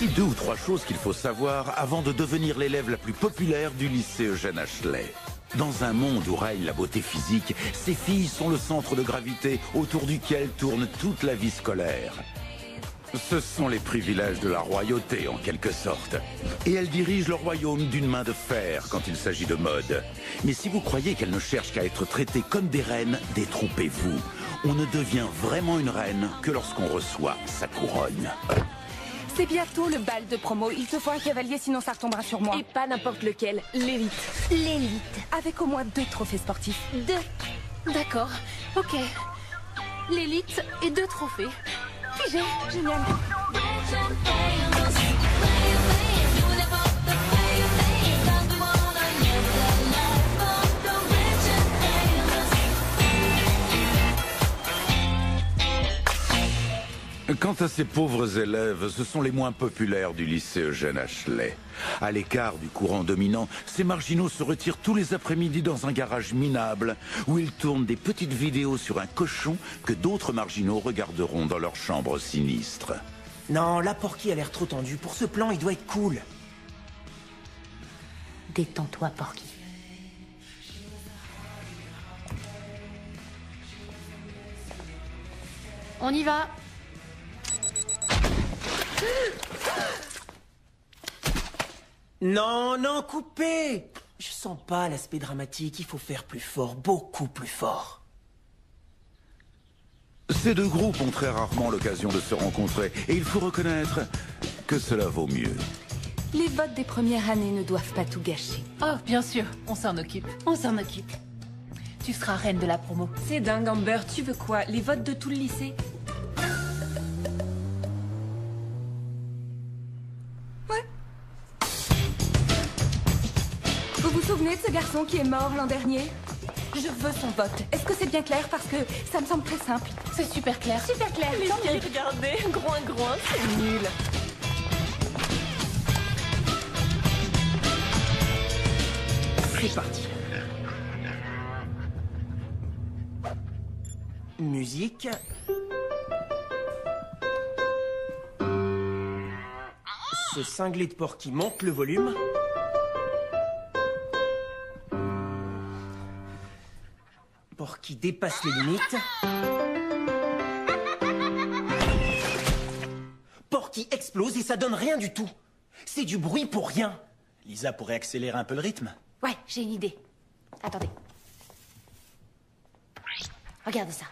Voici 2 ou 3 choses qu'il faut savoir avant de devenir l'élève la plus populaire du lycée Eugène Ashley. Dans un monde où règne la beauté physique, ces filles sont le centre de gravité autour duquel tourne toute la vie scolaire. Ce sont les privilèges de la royauté, en quelque sorte. Et elles dirigent le royaume d'une main de fer quand il s'agit de mode. Mais si vous croyez qu'elles ne cherchent qu'à être traitées comme des reines, détrompez-vous. On ne devient vraiment une reine que lorsqu'on reçoit sa couronne. C'est bientôt le bal de promo. Il te faut un cavalier, sinon ça retombera sur moi. Et pas n'importe lequel, l'élite. L'élite. Avec au moins 2 trophées sportifs. 2. D'accord, ok. L'élite et 2 trophées. Figé, génial. Quant à ces pauvres élèves, ce sont les moins populaires du lycée Eugène Ashley. À l'écart du courant dominant, ces marginaux se retirent tous les après-midi dans un garage minable où ils tournent des petites vidéos sur un cochon que d'autres marginaux regarderont dans leur chambre sinistre. Non, la Porky a l'air trop tendue. Pour ce plan, il doit être cool. Détends-toi, Porky. On y va. Non, non, coupez! Je sens pas l'aspect dramatique, il faut faire plus fort, beaucoup plus fort. Ces 2 groupes ont très rarement l'occasion de se rencontrer et il faut reconnaître que cela vaut mieux. Les votes des premières années ne doivent pas tout gâcher. Oh, bien sûr, on s'en occupe. On s'en occupe. Tu seras reine de la promo. C'est dingue, Amber. Tu veux quoi? Les votes de tout le lycée? Ouais. Vous vous souvenez de ce garçon qui est mort l'an dernier? Je veux son vote. Est-ce que c'est bien clair? Parce que ça me semble très simple. C'est super clair. Super clair. Les filles, regardez. Groin, groin, c'est nul. C'est parti. Musique. Ce cinglé de Porky monte le volume. Porky dépasse les limites. Porky explose et ça donne rien du tout. C'est du bruit pour rien. Lisa pourrait accélérer un peu le rythme. Ouais, j'ai une idée. Attendez. Regardez ça.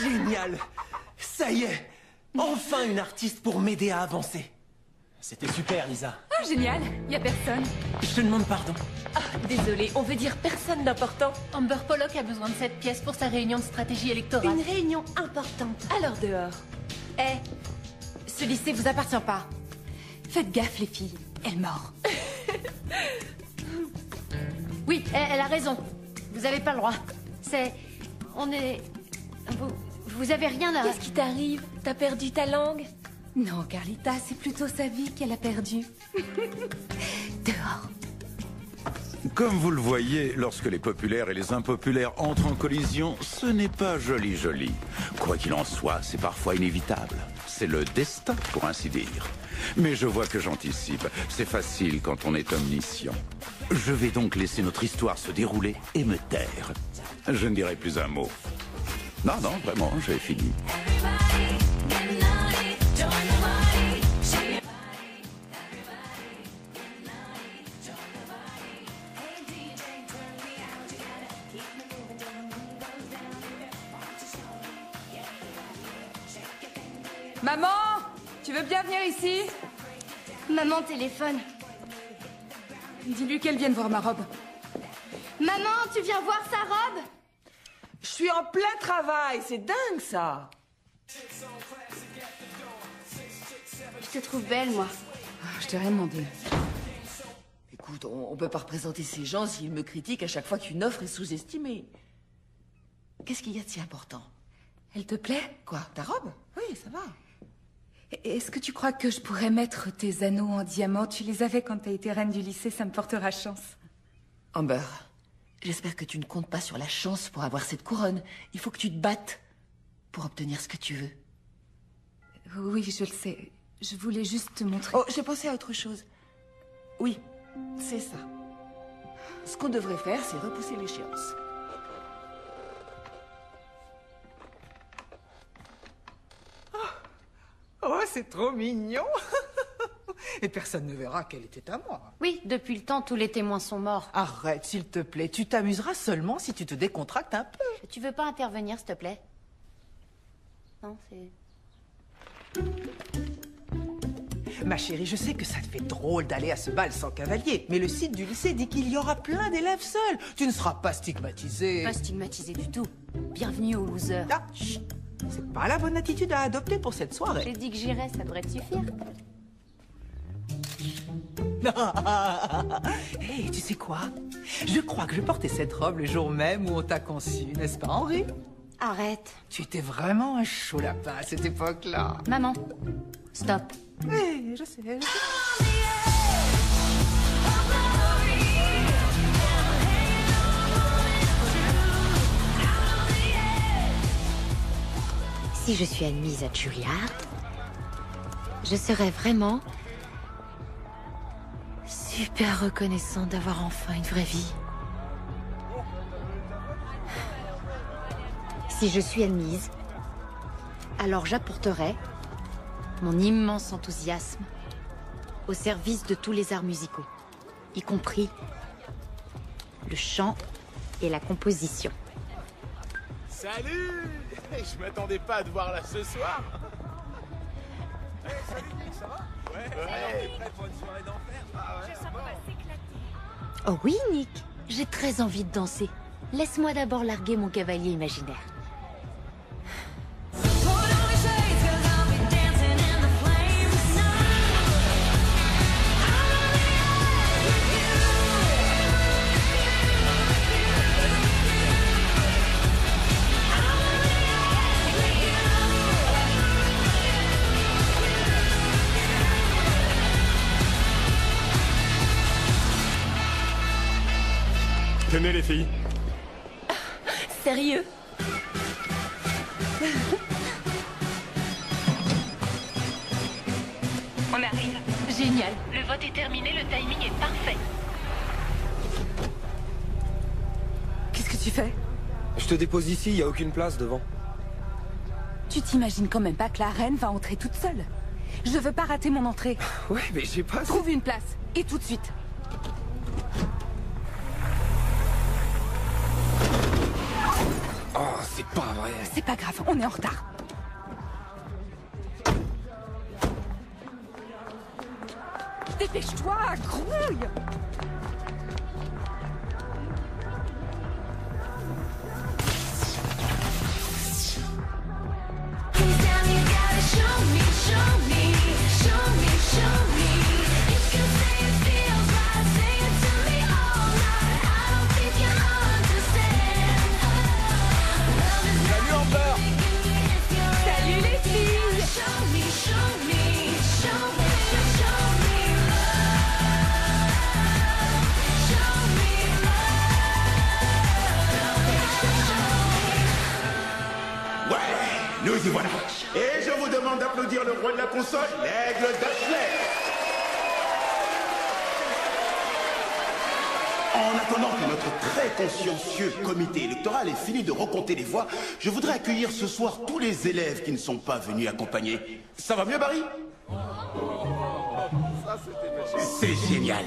Génial! Ça y est! Enfin une artiste pour m'aider à avancer. C'était super, Lisa. Ah, génial. Y a personne. Je te demande pardon. Désolée, on veut dire personne d'important. Amber Pollock a besoin de cette pièce pour sa réunion de stratégie électorale. Une réunion importante. Alors dehors. Eh, ce lycée vous appartient pas. Faites gaffe, les filles. Elle mord. Oui, elle a raison. Vous avez pas le droit. C'est... On est... Vous avez rien à... Qu'est-ce qui t'arrive? T'as perdu ta langue? Non, Carlita, c'est plutôt sa vie qu'elle a perdue. Dehors. Comme vous le voyez, lorsque les populaires et les impopulaires entrent en collision, ce n'est pas joli joli. Quoi qu'il en soit, c'est parfois inévitable. C'est le destin, pour ainsi dire. Mais je vois que j'anticipe. C'est facile quand on est omniscient. Je vais donc laisser notre histoire se dérouler et me taire. Je ne dirai plus un mot. Non, non, vraiment, j'ai fini. Maman, tu veux bien venir ici? Maman téléphone. Dis-lui qu'elle vienne voir ma robe. Maman, tu viens voir sa robe? Je suis en plein travail, c'est dingue ça. Je te trouve belle, moi. Je t'ai rien demandé. Écoute, on peut pas représenter ces gens s'ils me critiquent à chaque fois qu'une offre est sous-estimée. Qu'est-ce qu'il y a de si important? Elle te plaît? Quoi, ta robe? Oui, ça va. Est-ce que tu crois que je pourrais mettre tes anneaux en diamant? Tu les avais quand t'as été reine du lycée, ça me portera chance. Amber, j'espère que tu ne comptes pas sur la chance pour avoir cette couronne. Il faut que tu te battes pour obtenir ce que tu veux. Oui, je le sais. Je voulais juste te montrer... Oh, j'ai pensé à autre chose. Oui, c'est ça. Ce qu'on devrait faire, c'est repousser l'échéance. Oh, c'est trop mignon. Et personne ne verra qu'elle était à moi. Oui, depuis le temps, tous les témoins sont morts. Arrête, s'il te plaît. Tu t'amuseras seulement si tu te décontractes un peu. Tu veux pas intervenir, s'il te plaît? Non, c'est... Ma chérie, je sais que ça te fait drôle d'aller à ce bal sans cavalier, mais le site du lycée dit qu'il y aura plein d'élèves seuls. Tu ne seras pas stigmatisée. Pas stigmatisé du tout. Bienvenue aux losers. Ah, chut. C'est pas la bonne attitude à adopter pour cette soirée. J'ai dit que j'irais, ça devrait te suffire. Hé, tu sais quoi? Je crois que je portais cette robe le jour même où on t'a conçu, n'est-ce pas, Henri? Arrête. Tu étais vraiment un chaud lapin à cette époque-là. Maman, stop. Oui, je sais. Si je suis admise à Juilliard, je serais vraiment super reconnaissante d'avoir enfin une vraie vie. Si je suis admise, alors j'apporterai mon immense enthousiasme au service de tous les arts musicaux, y compris le chant et la composition. Salut! Je m'attendais pas à te voir là ce soir. Hey, salut Nick, ça va? Ouais. T'es prête pour une soirée d'enfer? Ah ouais. Je sens qu'on va s'éclater. Oh oui, Nick, j'ai très envie de danser. Laisse-moi d'abord larguer mon cavalier imaginaire. Tenez les filles. Sérieux? On arrive. Génial. Le vote est terminé, le timing est parfait. Qu'est-ce que tu fais? Je te dépose ici, y a aucune place devant. Tu t'imagines quand même pas que la reine va entrer toute seule? Je veux pas rater mon entrée. Ouais, mais j'ai pas... Trouve une place, et tout de suite. Oh, c'est pas vrai. C'est pas grave, on est en retard. Dépêche-toi, grouille! Salut Amber! Salut les filles! Ouais, nous y voilà. Et je vous demande d'applaudir le roi de la console, l'aigle d'Ashley. En attendant que notre très consciencieux comité électoral ait fini de recompter les voix, je voudrais accueillir ce soir tous les élèves qui ne sont pas venus accompagner. Ça va mieux, Barry? C'est génial.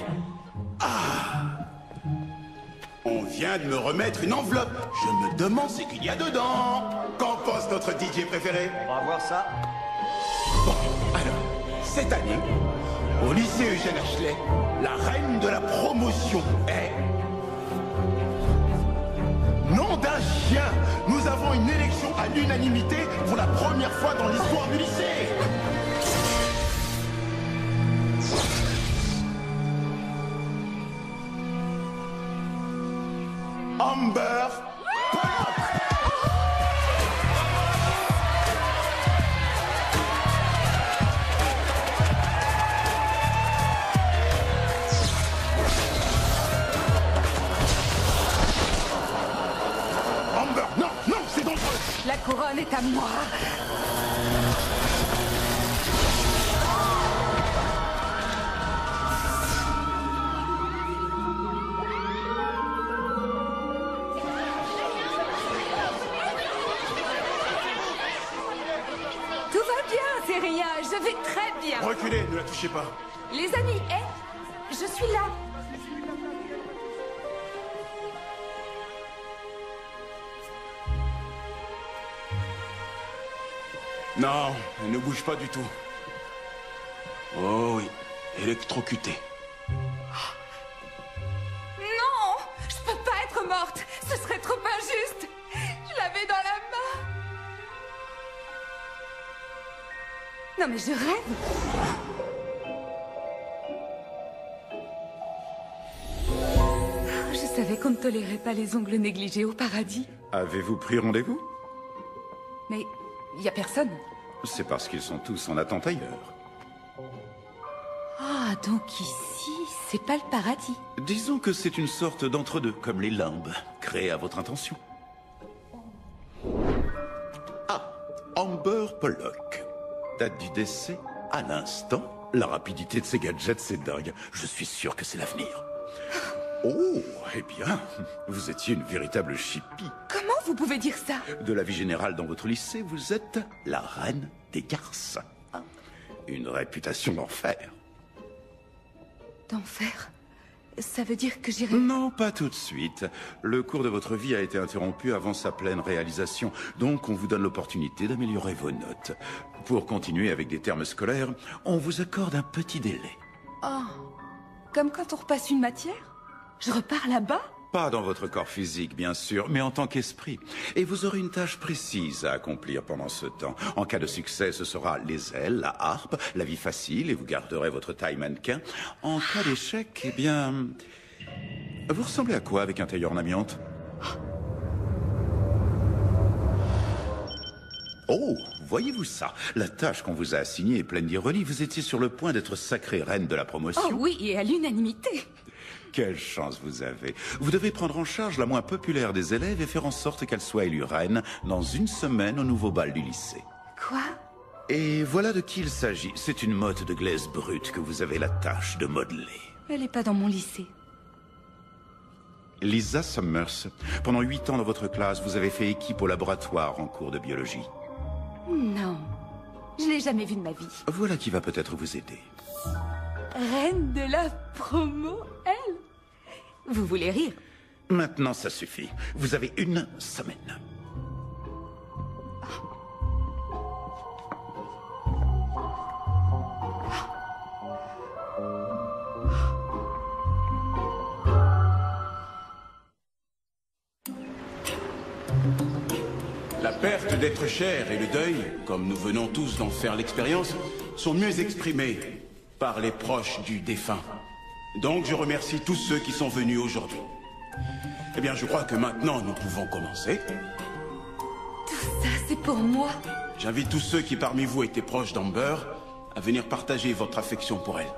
Ah! On vient de me remettre une enveloppe. Je me demande ce qu'il y a dedans. Qu'en pense notre DJ préféré? On va voir ça. Bon, alors, cette année, au lycée Eugène Ashley, la reine de la promotion est... Nom d'un chien! Nous avons une élection à l'unanimité pour la première fois dans l'histoire du lycée! Amber Pollock! couronne est à moi. Tout va bien, c'est rien. Je vais très bien. Reculez, ne la touchez pas. Les amis, je suis là. Non, elle ne bouge pas du tout. Oh oui, électrocutée. Non, je peux pas être morte. Ce serait trop injuste. Je l'avais dans la main. Non mais je rêve. Je savais qu'on ne tolérait pas les ongles négligés au paradis. Avez-vous pris rendez-vous? Mais il y a personne. C'est parce qu'ils sont tous en attente ailleurs. Ah, donc ici, c'est pas le paradis. Disons que c'est une sorte d'entre-deux, comme les limbes, créés à votre intention. Ah, Amber Pollock. Date du décès à l'instant. La rapidité de ces gadgets, c'est dingue. Je suis sûr que c'est l'avenir. Oh, eh bien, vous étiez une véritable chippie. Comment vous pouvez dire ça? De la vie générale dans votre lycée, vous êtes la reine des garces. Une réputation d'enfer. D'enfer? Ça veut dire que j'irai... Non, pas tout de suite. Le cours de votre vie a été interrompu avant sa pleine réalisation, donc on vous donne l'opportunité d'améliorer vos notes. Pour continuer avec des termes scolaires, on vous accorde un petit délai. Oh, comme quand on repasse une matière? Je repars là-bas? Pas dans votre corps physique, bien sûr, mais en tant qu'esprit. Et vous aurez une tâche précise à accomplir pendant ce temps. En cas de succès, ce sera les ailes, la harpe, la vie facile, et vous garderez votre taille mannequin. En cas d'échec, eh bien... Vous ressemblez à quoi avec un tailleur en amiante? Oh, voyez-vous ça? La tâche qu'on vous a assignée est pleine d'ironie. Vous étiez sur le point d'être sacrée reine de la promotion. Oh oui, et à l'unanimité. Quelle chance vous avez. Vous devez prendre en charge la moins populaire des élèves et faire en sorte qu'elle soit élue reine dans une semaine au nouveau bal du lycée. Quoi? Et voilà de qui il s'agit. C'est une motte de glaise brute que vous avez la tâche de modeler. Elle n'est pas dans mon lycée. Lisa Summers. Pendant 8 ans dans votre classe, vous avez fait équipe au laboratoire en cours de biologie. Non, je l'ai jamais vue de ma vie. Voilà qui va peut-être vous aider. Reine de la promo, elle? Vous voulez rire? Maintenant, ça suffit. Vous avez une semaine. La perte d'être cher et le deuil, comme nous venons tous d'en faire l'expérience, sont mieux exprimés par les proches du défunt. Donc je remercie tous ceux qui sont venus aujourd'hui. Eh bien, je crois que maintenant nous pouvons commencer. Tout ça, c'est pour moi. J'invite tous ceux qui parmi vous étaient proches d'Amber à venir partager votre affection pour elle.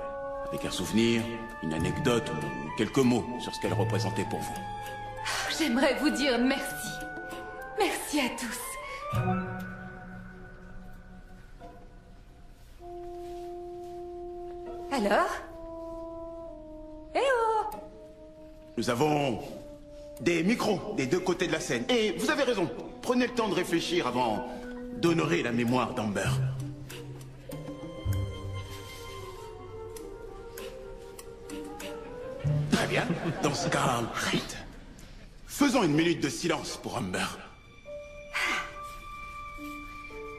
Avec un souvenir, une anecdote ou quelques mots sur ce qu'elle représentait pour vous. J'aimerais vous dire merci. Merci à tous. Alors? Eh oh! Nous avons des micros des deux côtés de la scène. Et vous avez raison, prenez le temps de réfléchir avant d'honorer la mémoire d'Amber. Très bien. Dans ce cas, faisons une minute de silence pour Amber.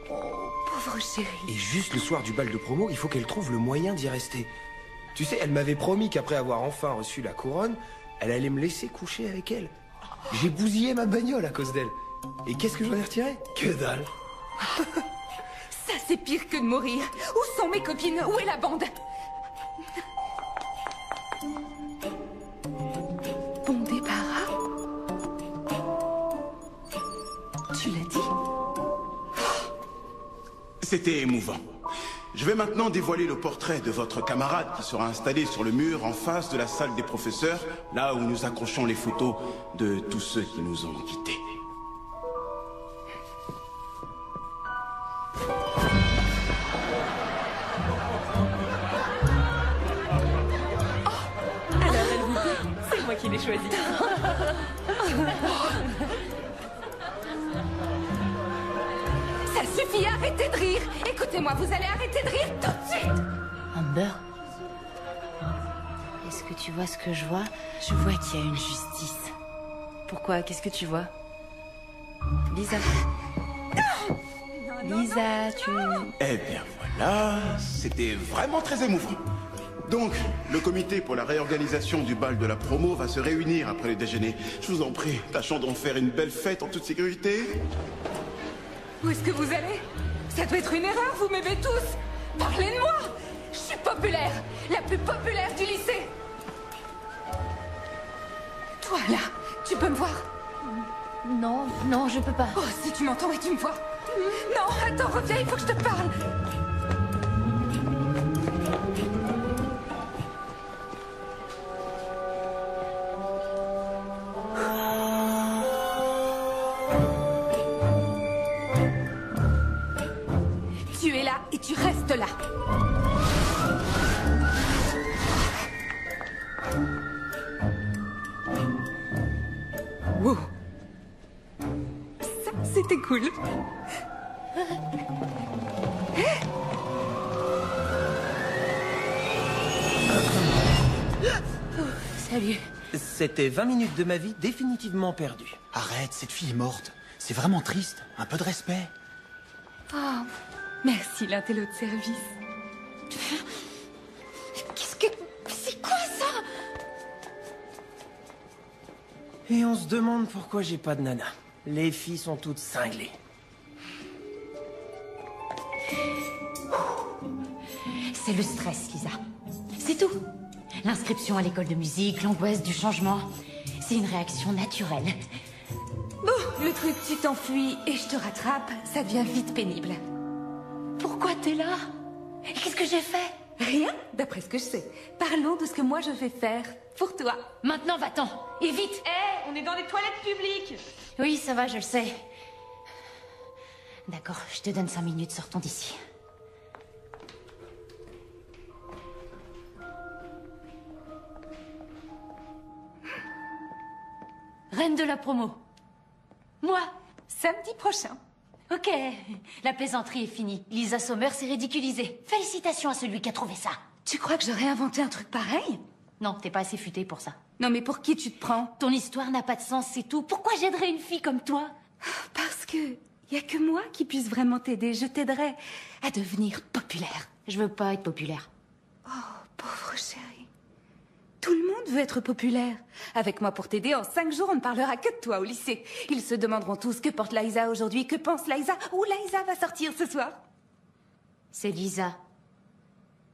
Pauvre chérie. Et juste le soir du bal de promo, il faut qu'elle trouve le moyen d'y rester. Tu sais, elle m'avait promis qu'après avoir enfin reçu la couronne, elle allait me laisser coucher avec elle. J'ai bousillé ma bagnole à cause d'elle. Et qu'est-ce que j'en ai retiré? Que dalle. Ça, c'est pire que de mourir. Où sont mes copines? Où est la bande? Bon débarras? Tu l'as dit? C'était émouvant. Je vais maintenant dévoiler le portrait de votre camarade qui sera installé sur le mur en face de la salle des professeurs, là où nous accrochons les photos de tous ceux qui nous ont quittés. choisi. Ça suffit, arrêtez de rire. Écoutez-moi, vous allez arrêter de rire tout de suite. Amber? Est-ce que tu vois ce que je vois? Je vois qu'il y a une justice. Pourquoi? Qu'est-ce que tu vois? Lisa. Lisa, tu... Eh bien voilà, c'était vraiment très émouvant. Donc, le comité pour la réorganisation du bal de la promo va se réunir après le déjeuner. Je vous en prie, tâchons d'en faire une belle fête en toute sécurité. Où est-ce que vous allez? Ça doit être une erreur, vous m'aimez tous. Parlez de moi. Je suis populaire, la plus populaire du lycée. Toi, là, tu peux me voir? Non, non, je peux pas. Oh, si tu m'entends et tu me vois. Non, attends, reviens, il faut que je te parle. Tu es là et tu restes là. Wow. Ça, c'était cool. Salut. C'était 20 minutes de ma vie définitivement perdues. Arrête, cette fille est morte. C'est vraiment triste. Un peu de respect. Oh, merci l'intello de service. Qu'est-ce que... C'est quoi ça? Et on se demande pourquoi j'ai pas de nana. Les filles sont toutes cinglées. C'est le stress, Lisa. C'est tout. L'inscription à l'école de musique, l'angoisse du changement. C'est une réaction naturelle. Bon, le truc, tu t'enfuis et je te rattrape, ça devient vite pénible. Pourquoi t'es là? Qu'est-ce que j'ai fait? Rien, d'après ce que je sais. Parlons de ce que moi je vais faire pour toi. Maintenant, va-t'en. Et vite. Hé, on est dans des toilettes publiques. Oui, ça va, je le sais. D'accord, je te donne 5 minutes, sortons d'ici. Reine de la promo. Moi. Samedi prochain. Ok, la plaisanterie est finie. Lisa Sommer s'est ridiculisée. Félicitations à celui qui a trouvé ça. Tu crois que j'aurais inventé un truc pareil? Non, t'es pas assez futée pour ça. Non, mais pour qui tu te prends? Ton histoire n'a pas de sens, c'est tout. Pourquoi j'aiderais une fille comme toi? Parce que y a que moi qui puisse vraiment t'aider. Je t'aiderai à devenir populaire. Je veux pas être populaire. Oh, pauvre chérie. Tout le monde veut être populaire. Avec moi pour t'aider, en 5 jours, on ne parlera que de toi au lycée. Ils se demanderont tous que porte Liza aujourd'hui, que pense Liza, où Liza va sortir ce soir. C'est Lisa.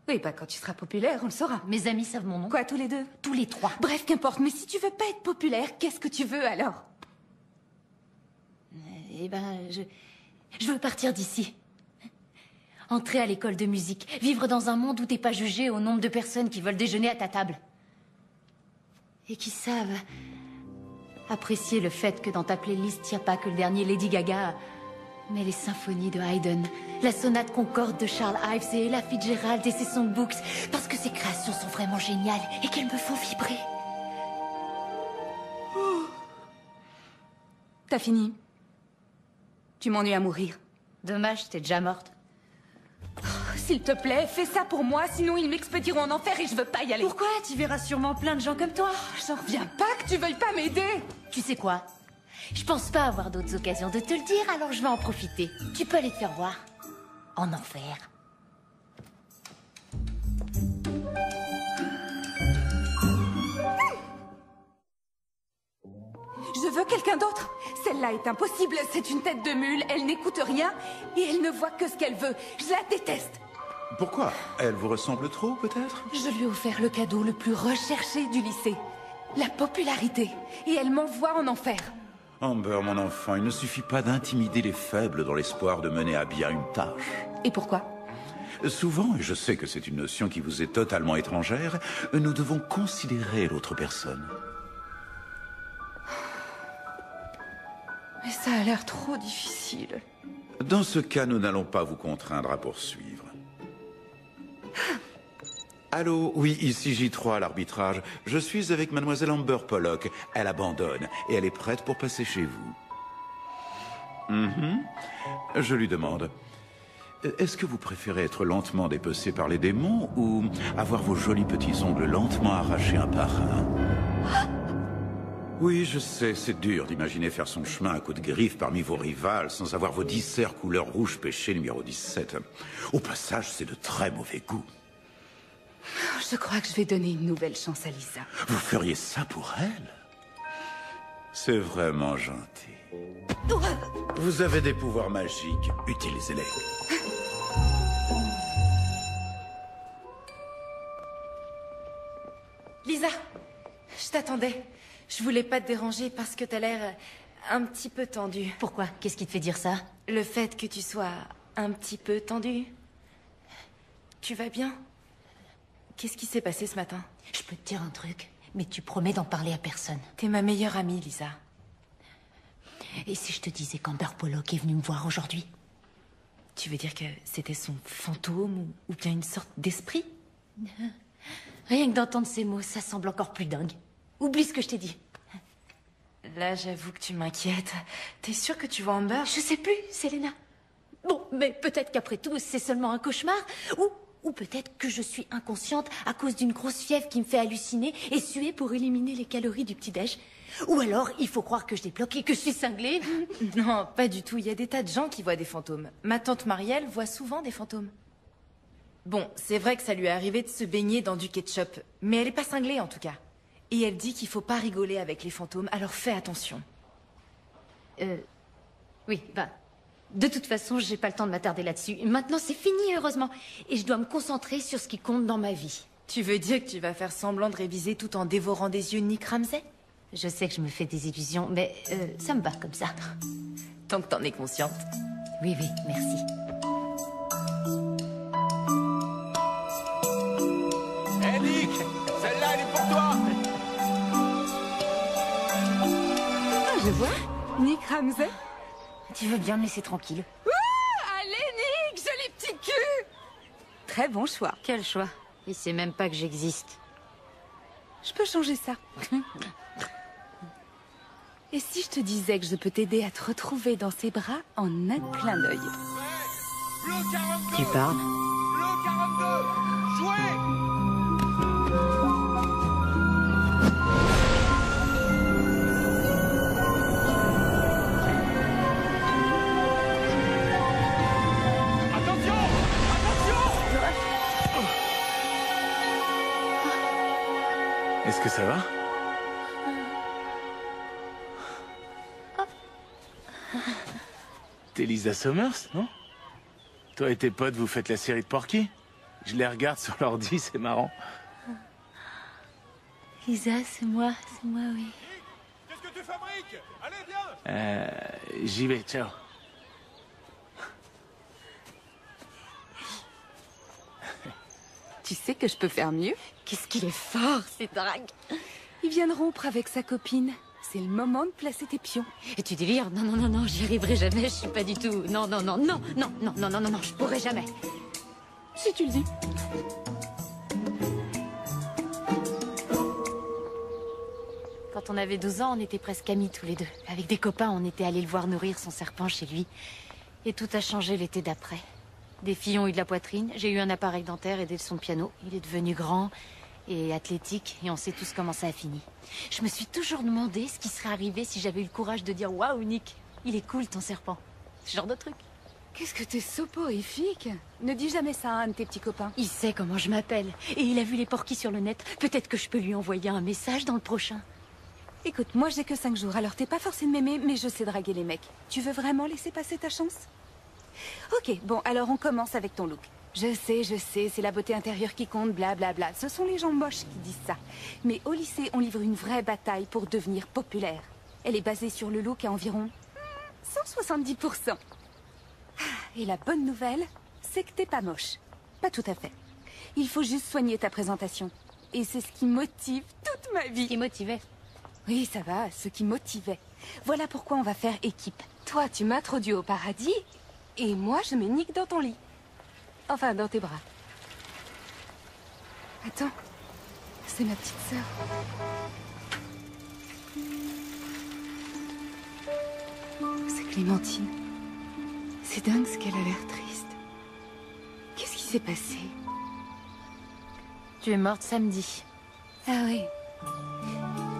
Oui, bah quand tu seras populaire, on le saura. Mes amis savent mon nom. Quoi, tous les deux? Tous les 3. Bref, qu'importe, mais si tu veux pas être populaire, qu'est-ce que tu veux alors? Eh ben, je veux partir d'ici. Entrer à l'école de musique. Vivre dans un monde où t'es pas jugé au nombre de personnes qui veulent déjeuner à ta table. Et qui savent apprécier le fait que dans ta playlist, y a pas que le dernier Lady Gaga, mais les symphonies de Haydn, la sonate Concorde de Charles Ives et Ella Fitzgerald et ses songbooks, parce que ces créations sont vraiment géniales et qu'elles me font vibrer. Oh. T'as fini? Tu m'ennuies à mourir. Dommage, t'es déjà morte. S'il te plaît, fais ça pour moi, sinon ils m'expédieront en enfer et je veux pas y aller. Pourquoi? Tu verras sûrement plein de gens comme toi. J'en reviens pas que tu veuilles pas m'aider. Tu sais quoi? Je pense pas avoir d'autres occasions de te le dire, alors je vais en profiter. Tu peux aller te faire voir. En enfer. Je veux quelqu'un d'autre. Celle-là est impossible, c'est une tête de mule, elle n'écoute rien et elle ne voit que ce qu'elle veut. Je la déteste. Pourquoi? Elle vous ressemble trop, peut-être? Je lui ai offert le cadeau le plus recherché du lycée. La popularité. Et elle m'envoie en enfer. Amber, mon enfant, il ne suffit pas d'intimider les faibles dans l'espoir de mener à bien une tâche. Et pourquoi? Souvent, et je sais que c'est une notion qui vous est totalement étrangère, nous devons considérer l'autre personne. Mais ça a l'air trop difficile. Dans ce cas, nous n'allons pas vous contraindre à poursuivre. Allô, oui, ici J3 à l'arbitrage. Je suis avec mademoiselle Amber Pollock. Elle abandonne et elle est prête pour passer chez vous. Je lui demande, est-ce que vous préférez être lentement dépecé par les démons ou avoir vos jolis petits ongles lentement arrachés un par un? Oui, je sais, c'est dur d'imaginer faire son chemin à coups de griffes parmi vos rivales sans avoir vos disserts couleur rouge péché numéro 17. Au passage, c'est de très mauvais goût. Je crois que je vais donner une nouvelle chance à Lisa. Vous feriez ça pour elle? C'est vraiment gentil. Vous avez des pouvoirs magiques, utilisez-les. Lisa, je t'attendais. Je voulais pas te déranger parce que t'as l'air un petit peu tendue. Pourquoi? Qu'est-ce qui te fait dire ça? Le fait que tu sois un petit peu tendue. Tu vas bien? Qu'est-ce qui s'est passé ce matin? Je peux te dire un truc, mais tu promets d'en parler à personne. T'es ma meilleure amie, Lisa. Et si je te disais qu'Amber Pollock est venue me voir aujourd'hui? Tu veux dire que c'était son fantôme ou bien une sorte d'esprit? Rien que d'entendre ces mots, ça semble encore plus dingue. Oublie ce que je t'ai dit. Là, j'avoue que tu m'inquiètes. T'es sûre que tu vois Amber? Je sais plus, Selena. Bon, mais peut-être qu'après tout, c'est seulement un cauchemar. Ou peut-être que je suis inconsciente à cause d'une grosse fièvre qui me fait halluciner et suer pour éliminer les calories du petit-déj. Ou alors, il faut croire que je débloque et que je suis cinglée. Non, pas du tout. Il y a des tas de gens qui voient des fantômes. Ma tante Marielle voit souvent des fantômes. Bon, c'est vrai que ça lui est arrivé de se baigner dans du ketchup. Mais elle est pas cinglée, en tout cas. Et elle dit qu'il faut pas rigoler avec les fantômes, alors fais attention. Oui, bah... De toute façon, j'ai pas le temps de m'attarder là-dessus. Maintenant, c'est fini, heureusement. Et je dois me concentrer sur ce qui compte dans ma vie. Tu veux dire que tu vas faire semblant de réviser tout en dévorant des yeux Nick Ramsey? Je sais que je me fais des illusions, mais ça me va comme ça. Tant que t'en es consciente. Oui, oui, merci. Hé Nick, celle-là, elle est pour toi. Ah, je vois. Nick Ramsey. Tu veux bien me laisser tranquille? Allez, Nick, joli petit cul. Très bon choix. Quel choix? Il sait même pas que j'existe. Je peux changer ça. Et si je te disais que je peux t'aider à te retrouver dans ses bras en un clin d'œil? Tu parles? Bleu 42, jouez. Est-ce que ça va? T'es Lisa Summers, non? Toi et tes potes, vous faites la série de Porky? Je les regarde sur l'ordi, c'est marrant. Lisa, c'est moi, oui. Qu'est-ce que tu fabriques? Allez, viens. J'y vais, ciao. Tu sais que je peux faire mieux? Qu'est-ce qu'il est fort, c'est dingue. Il vient de rompre avec sa copine. C'est le moment de placer tes pions. Et tu délires? Non, j'y arriverai jamais, je suis pas du tout... Non, je pourrai jamais. Si tu le dis. Quand on avait 12 ans, on était presque amis tous les deux. Avec des copains, on était allés le voir nourrir son serpent chez lui. Et tout a changé l'été d'après. Des filles ont eu de la poitrine, j'ai eu un appareil dentaire et des leçons de piano. Il est devenu grand et athlétique et on sait tous comment ça a fini. Je me suis toujours demandé ce qui serait arrivé si j'avais eu le courage de dire « Waouh, Nick, il est cool ton serpent ». Ce genre de truc. Qu'est-ce que t'es soporifique. Ne dis jamais ça à un de tes petits copains. Il sait comment je m'appelle et il a vu les Porky sur le net. Peut-être que je peux lui envoyer un message dans le prochain. Écoute, moi j'ai que 5 jours, alors t'es pas forcé de m'aimer, mais je sais draguer les mecs. Tu veux vraiment laisser passer ta chance? Ok, bon, alors on commence avec ton look. Je sais, c'est la beauté intérieure qui compte, blablabla. Ce sont les gens moches qui disent ça. Mais au lycée, on livre une vraie bataille pour devenir populaire. Elle est basée sur le look à environ 170%. Et la bonne nouvelle, c'est que t'es pas moche. Pas tout à fait. Il faut juste soigner ta présentation. Et c'est ce qui motive toute ma vie. Ce qui motivait? Oui, ça va, ce qui motivait. Voilà pourquoi on va faire équipe. Toi, tu m'introduis au paradis, et moi, je me nique dans ton lit. Enfin, dans tes bras. Attends, c'est ma petite sœur. C'est Clémentine. C'est dingue ce qu'elle a l'air triste. Qu'est-ce qui s'est passé? Tu es morte samedi. Ah oui.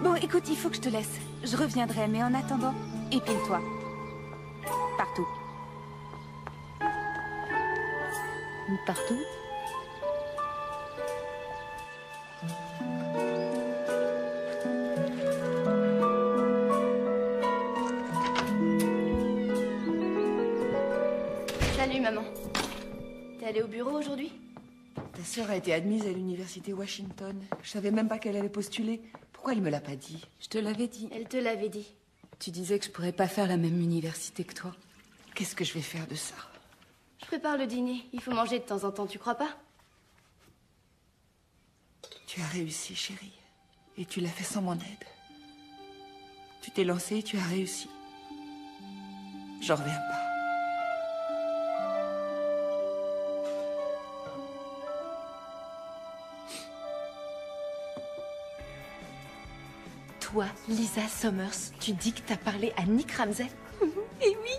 Bon, écoute, il faut que je te laisse. Je reviendrai, mais en attendant, épile-toi. Partout. Partout? Salut, maman. T'es allée au bureau aujourd'hui? Ta sœur a été admise à l'université Washington. Je savais même pas qu'elle allait postuler. Pourquoi elle me l'a pas dit? Je te l'avais dit. Elle te l'avait dit. Tu disais que je pourrais pas faire la même université que toi. Qu'est-ce que je vais faire de ça? Je prépare le dîner. Il faut manger de temps en temps, tu crois pas? Tu as réussi, chérie. Et tu l'as fait sans mon aide. Tu t'es lancée et tu as réussi. J'en reviens pas. Toi, Lisa Summers, tu dis que t'as parlé à Nick Ramsey? Eh oui.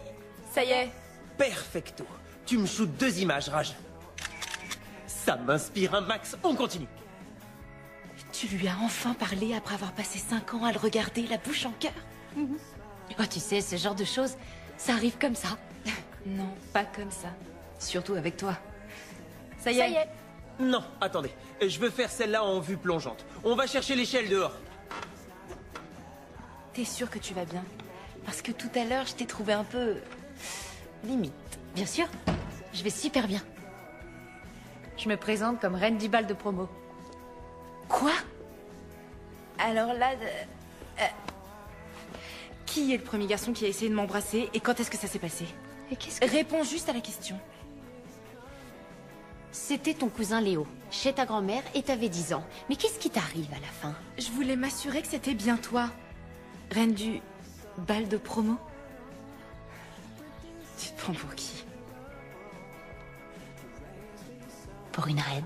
Ça y est. Perfecto. Tu me shootes 2 images, Raj. Ça m'inspire un max. On continue. Tu lui as enfin parlé après avoir passé 5 ans à le regarder, la bouche en cœur? Oh, tu sais, ce genre de choses, ça arrive comme ça. Non, pas comme ça. Surtout avec toi. Ça y est. Non, attendez. Je veux faire celle-là en vue plongeante. On va chercher l'échelle dehors. T'es sûre que tu vas bien? Parce que tout à l'heure, je t'ai trouvé un peu... limite. Bien sûr, je vais super bien. Je me présente comme reine du bal de promo. Quoi? Alors là... Qui est le premier garçon qui a essayé de m'embrasser et quand est-ce que ça s'est passé? Et qu'est-ce que... Réponds juste à la question. C'était ton cousin Léo, chez ta grand-mère, et t'avais 10 ans. Mais qu'est-ce qui t'arrive à la fin? Je voulais m'assurer que c'était bien toi. Reine du... bal de promo? Tu te prends pour qui? Pour une reine.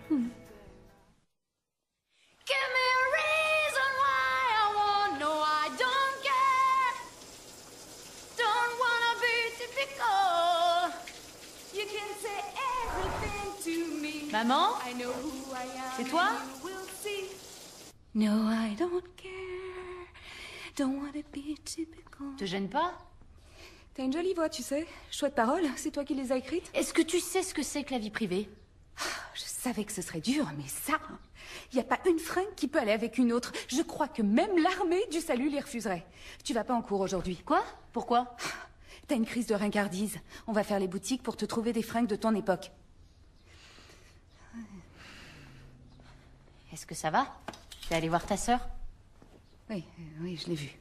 Give me a reason why I want no, I don't care. Don't wanna be typical. You can say everything to me. Maman? I know who I am. C'est toi? You will see. No, I don't care. Don't wanna be typical. Te gêne pas? T'as une jolie voix, tu sais. Chouette parole, c'est toi qui les as écrites? Est-ce que tu sais ce que c'est que la vie privée? Je savais que ce serait dur, mais ça... Il n'y a pas une fringue qui peut aller avec une autre. Je crois que même l'armée du salut les refuserait. Tu vas pas en cours aujourd'hui. Quoi? Pourquoi? T'as une crise de ringardise. On va faire les boutiques pour te trouver des fringues de ton époque. Est-ce que ça va? T'es allé voir ta sœur? Oui, oui, je l'ai vue.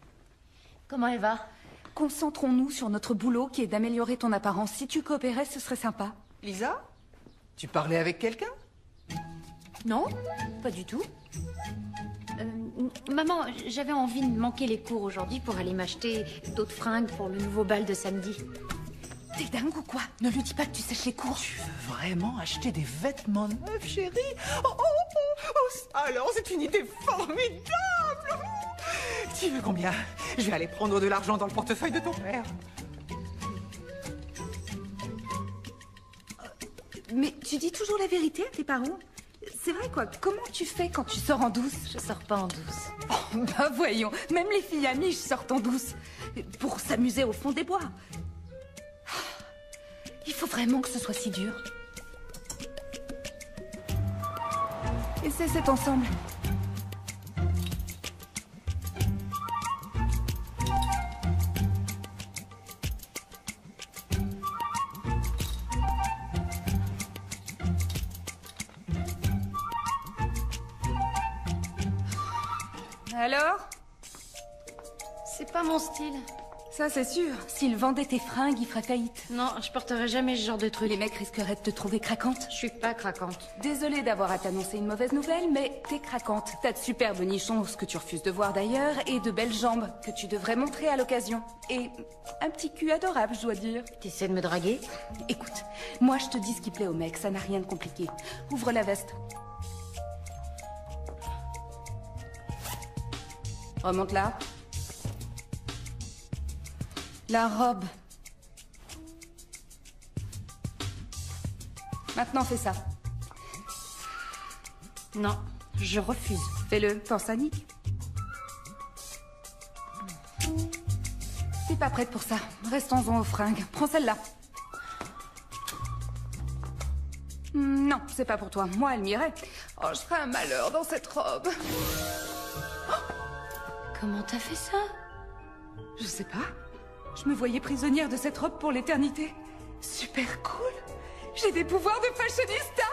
Comment elle va? Concentrons-nous sur notre boulot qui est d'améliorer ton apparence. Si tu coopérais, ce serait sympa. Lisa? Tu parlais avec quelqu'un? Non, pas du tout. Maman, j'avais envie de manquer les cours aujourd'hui pour aller m'acheter d'autres fringues pour le nouveau bal de samedi. T'es dingue ou quoi? Ne lui dis pas que tu sèches les cours. Tu veux vraiment acheter des vêtements neufs, chérie? Alors, c'est une idée formidable! Tu veux combien? Je vais aller prendre de l'argent dans le portefeuille de ton père. Mais tu dis toujours la vérité à tes parents? C'est vrai quoi, comment tu fais quand tu sors en douce? Je sors pas en douce. Oh, bah voyons, même les filles amiches sortent en douce. Pour s'amuser au fond des bois. Il faut vraiment que ce soit si dur. Essaie cet ensemble. Alors? C'est pas mon style. Ça, c'est sûr. S'il vendait tes fringues, il ferait faillite. Non, je porterai jamais ce genre de truc. Les mecs risqueraient de te trouver craquante. Je suis pas craquante. Désolée d'avoir à t'annoncer une mauvaise nouvelle, mais t'es craquante. T'as de superbes nichons, ce que tu refuses de voir d'ailleurs, et de belles jambes, que tu devrais montrer à l'occasion. Et un petit cul adorable, je dois dire. T'essaies de me draguer? Écoute, moi je te dis ce qui plaît au mec, ça n'a rien de compliqué. Ouvre la veste. Remonte là. La robe. Maintenant, fais ça. Non, je refuse. Fais-le, pense à Nick. T'es pas prête pour ça. Restons-en aux fringues. Prends celle-là. Non, c'est pas pour toi. Moi, elle m'irait. Oh, je ferais un malheur dans cette robe. Comment t'as fait ça? Je sais pas. Je me voyais prisonnière de cette robe pour l'éternité. Super cool. J'ai des pouvoirs de fashionista.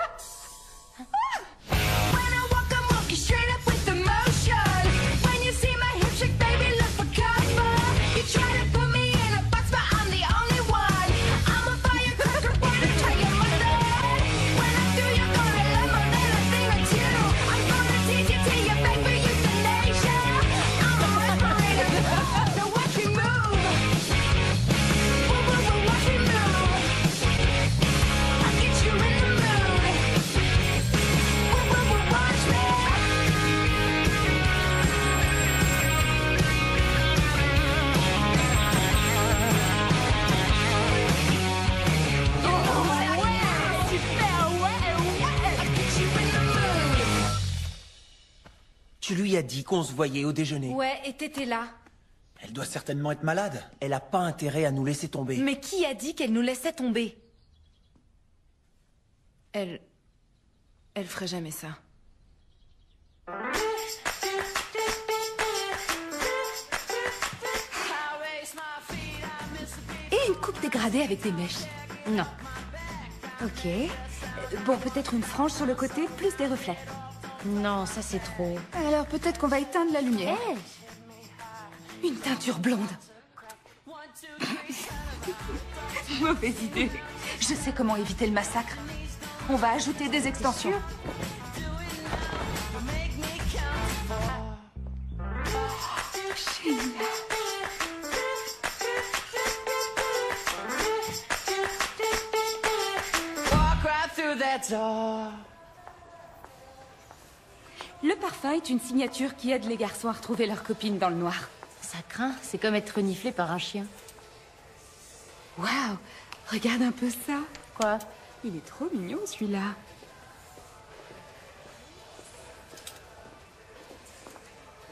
Tu lui as dit qu'on se voyait au déjeuner. Ouais, et t'étais là. Elle doit certainement être malade. Elle a pas intérêt à nous laisser tomber. Mais qui a dit qu'elle nous laissait tomber? Elle ferait jamais ça. Et une coupe dégradée avec des mèches. Non. Ok. Bon, peut-être une frange sur le côté, plus des reflets. Non, ça c'est trop. Alors peut-être qu'on va éteindre la lumière. Une teinture blonde. Mauvaise idée. Je sais comment éviter le massacre. On va ajouter des extensions. Génial. Walk right through that door. Le parfum est une signature qui aide les garçons à retrouver leurs copines dans le noir. Ça craint, c'est comme être reniflé par un chien. Waouh, regarde un peu ça. Quoi? Il est trop mignon celui-là.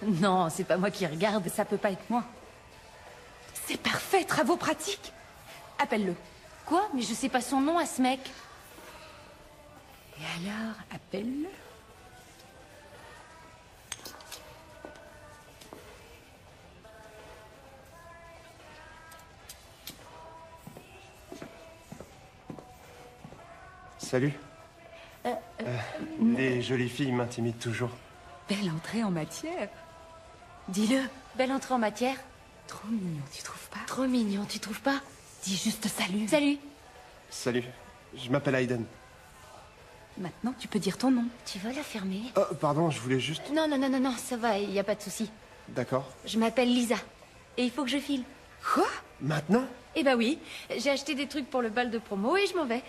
Non, c'est pas moi qui regarde. Ça peut pas être moi. C'est parfait, travaux pratiques. Appelle-le. Quoi? Mais je sais pas son nom à ce mec. Et alors, appelle-le. Salut. Les jolies filles m'intimident toujours. Belle entrée en matière. Dis-le, belle entrée en matière. Trop mignon, tu trouves pas? Trop mignon, tu trouves pas? Dis juste salut. Salut. Salut. Je m'appelle Aiden. Maintenant, tu peux dire ton nom. Tu veux la fermer? Oh, pardon, je voulais juste... Non, ça va, y a pas de souci. D'accord. Je m'appelle Lisa. Et il faut que je file. Quoi? Maintenant? Eh bah oui, j'ai acheté des trucs pour le bal de promo et je m'en vais.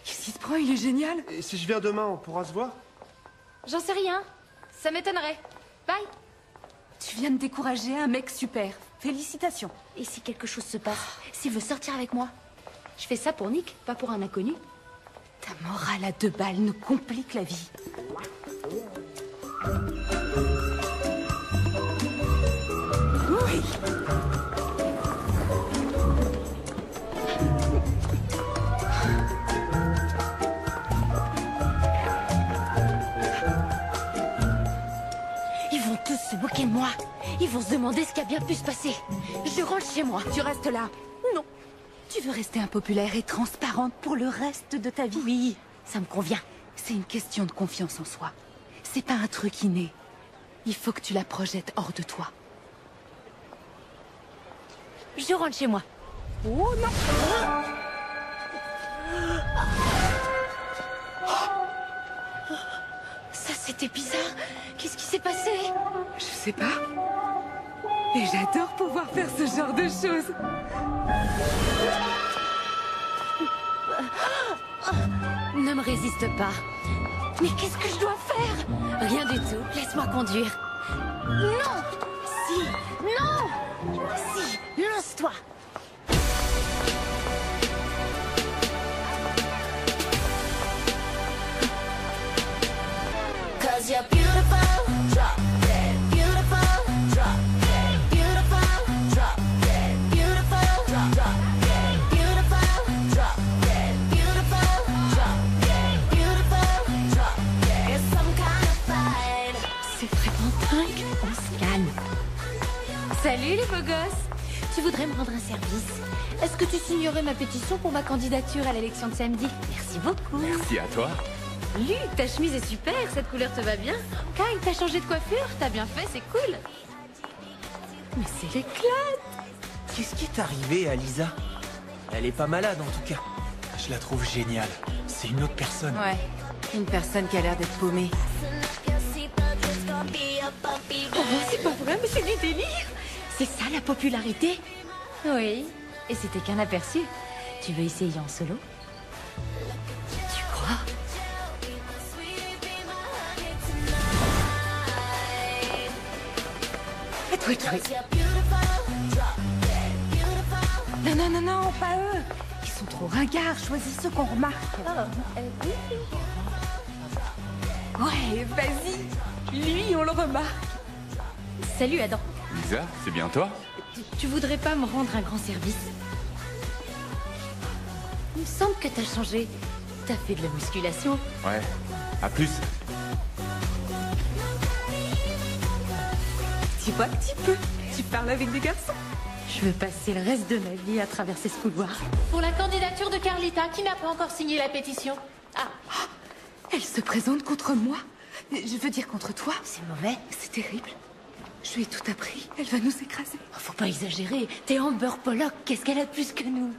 Qu'est-ce qu'il se prend? Il est génial. Et si je viens demain, on pourra se voir? J'en sais rien. Ça m'étonnerait. Bye. Tu viens de décourager un mec super. Félicitations. Et si quelque chose se passe? S'il veut sortir avec moi? Je fais ça pour Nick, pas pour un inconnu. Ta morale à 2 balles nous complique la vie. Oui. Ils vont tous se moquer de moi. Ils vont se demander ce qui a bien pu se passer. Je rentre chez moi. Tu restes là. Non. Tu veux rester impopulaire et transparente pour le reste de ta vie? Oui, ça me convient. C'est une question de confiance en soi. C'est pas un truc inné. Il faut que tu la projettes hors de toi. je rentre chez moi. Oh non! Ça, c'était bizarre. Qu'est-ce qui s'est passé? Je sais pas. Et j'adore pouvoir faire ce genre de choses. Ne me résiste pas. Mais qu'est-ce que je dois faire? Rien du tout. Laisse-moi conduire. Non! Si! Non! Si! Lance-toi! Cause you're beautiful, drop dead. Beautiful, drop dead. Beautiful, drop dead. Beautiful, drop dead. Beautiful, drop dead. Beautiful, drop dead. Beautiful, drop dead. It's some kind of fight. C'est vraiment dingue. On se calme. Salut les beaux gosses. Tu voudrais me rendre un service? Est-ce que tu signerais ma pétition pour ma candidature à l'élection de samedi? Merci beaucoup. Merci à toi. Luc, ta chemise est super, cette couleur te va bien. Kyle, t'as changé de coiffure, t'as bien fait, c'est cool. Mais c'est l'éclate. Qu'est-ce qui est arrivé à Lisa? Elle est pas malade en tout cas. Je la trouve géniale. C'est une autre personne. Ouais, une personne qui a l'air d'être paumée. Oh, c'est pas vrai, mais c'est du délire. C'est ça la popularité? Oui, et c'était qu'un aperçu. Tu veux essayer en solo? Tu crois? Non, non, non, non, pas eux. Ils sont trop ringards. Choisis ceux qu'on remarque. Ouais, vas-y. Lui, on le remarque. Salut Adam. Lisa, c'est bien toi? Tu voudrais pas me rendre un grand service? Il me semble que t'as changé. T'as fait de la musculation. Ouais, à plus. Tu vois, petit peu. Tu parles avec des garçons. Je veux passer le reste de ma vie à traverser ce couloir. Pour la candidature de Carlita, qui n'a pas encore signé la pétition. Ah, elle se présente contre moi. Je veux dire contre toi. C'est mauvais. C'est terrible. Je lui ai tout appris. Elle va nous écraser. Faut pas exagérer. T'es Amber Pollock. Qu'est-ce qu'elle a de plus que nous?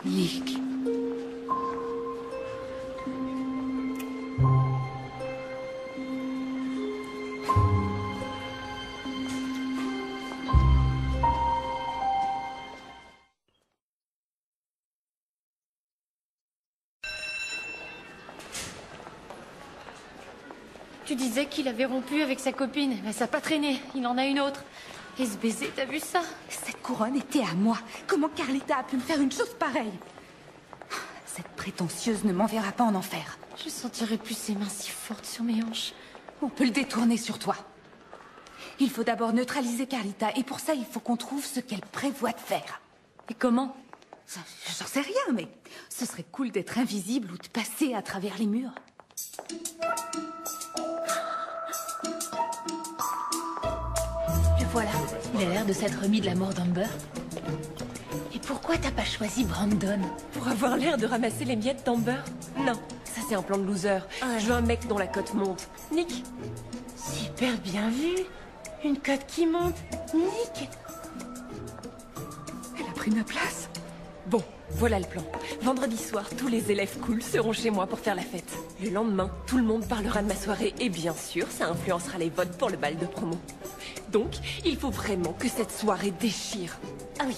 Nick. Tu disais qu'il avait rompu avec sa copine, mais ça n'a pas traîné. Il en a une autre. Et ce baiser, t'as vu ça? Cette couronne était à moi. Comment Carlita a pu me faire une chose pareille? Cette prétentieuse ne m'enverra pas en enfer. Je sentirais plus ses mains si fortes sur mes hanches. On peut le détourner sur toi. Il faut d'abord neutraliser Carlita, et pour ça, il faut qu'on trouve ce qu'elle prévoit de faire. Et comment? J'en sais rien, mais ce serait cool d'être invisible ou de passer à travers les murs. Le voilà. Il a l'air de s'être remis de la mort d'Amber. Et pourquoi t'as pas choisi Brandon? Pour avoir l'air de ramasser les miettes d'Amber? Non, ça c'est un plan de loser. Je veux un mec dont la cote monte. Nick? Super bien vu. Une cote qui monte. Nick? Elle a pris ma place. Bon, voilà le plan. Vendredi soir, tous les élèves cool seront chez moi pour faire la fête. Le lendemain, tout le monde parlera de ma soirée et bien sûr, ça influencera les votes pour le bal de promo. Donc, il faut vraiment que cette soirée déchire. Ah oui.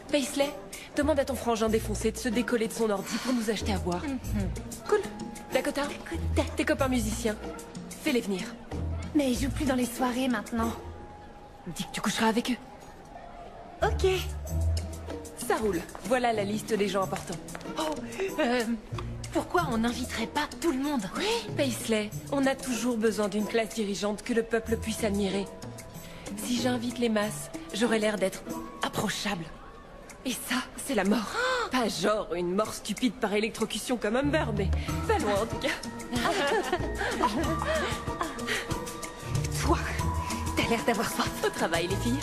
Paisley, demande à ton frangin défoncé de se décoller de son ordi pour nous acheter à boire. Cool. Dakota, tes copains musiciens, fais-les venir. Mais ils jouent plus dans les soirées maintenant. Dis que tu coucheras avec eux. Ok. Ça roule. Voilà la liste des gens importants. Oh, pourquoi on n'inviterait pas tout le monde? Oui, Paisley, on a toujours besoin d'une classe dirigeante que le peuple puisse admirer. Si j'invite les masses, j'aurai l'air d'être approchable. Et ça, c'est la mort. Pas genre une mort stupide par électrocution comme Amber, mais pas loin en tout cas. Toi, t'as l'air d'avoir soif. Au travail, les filles.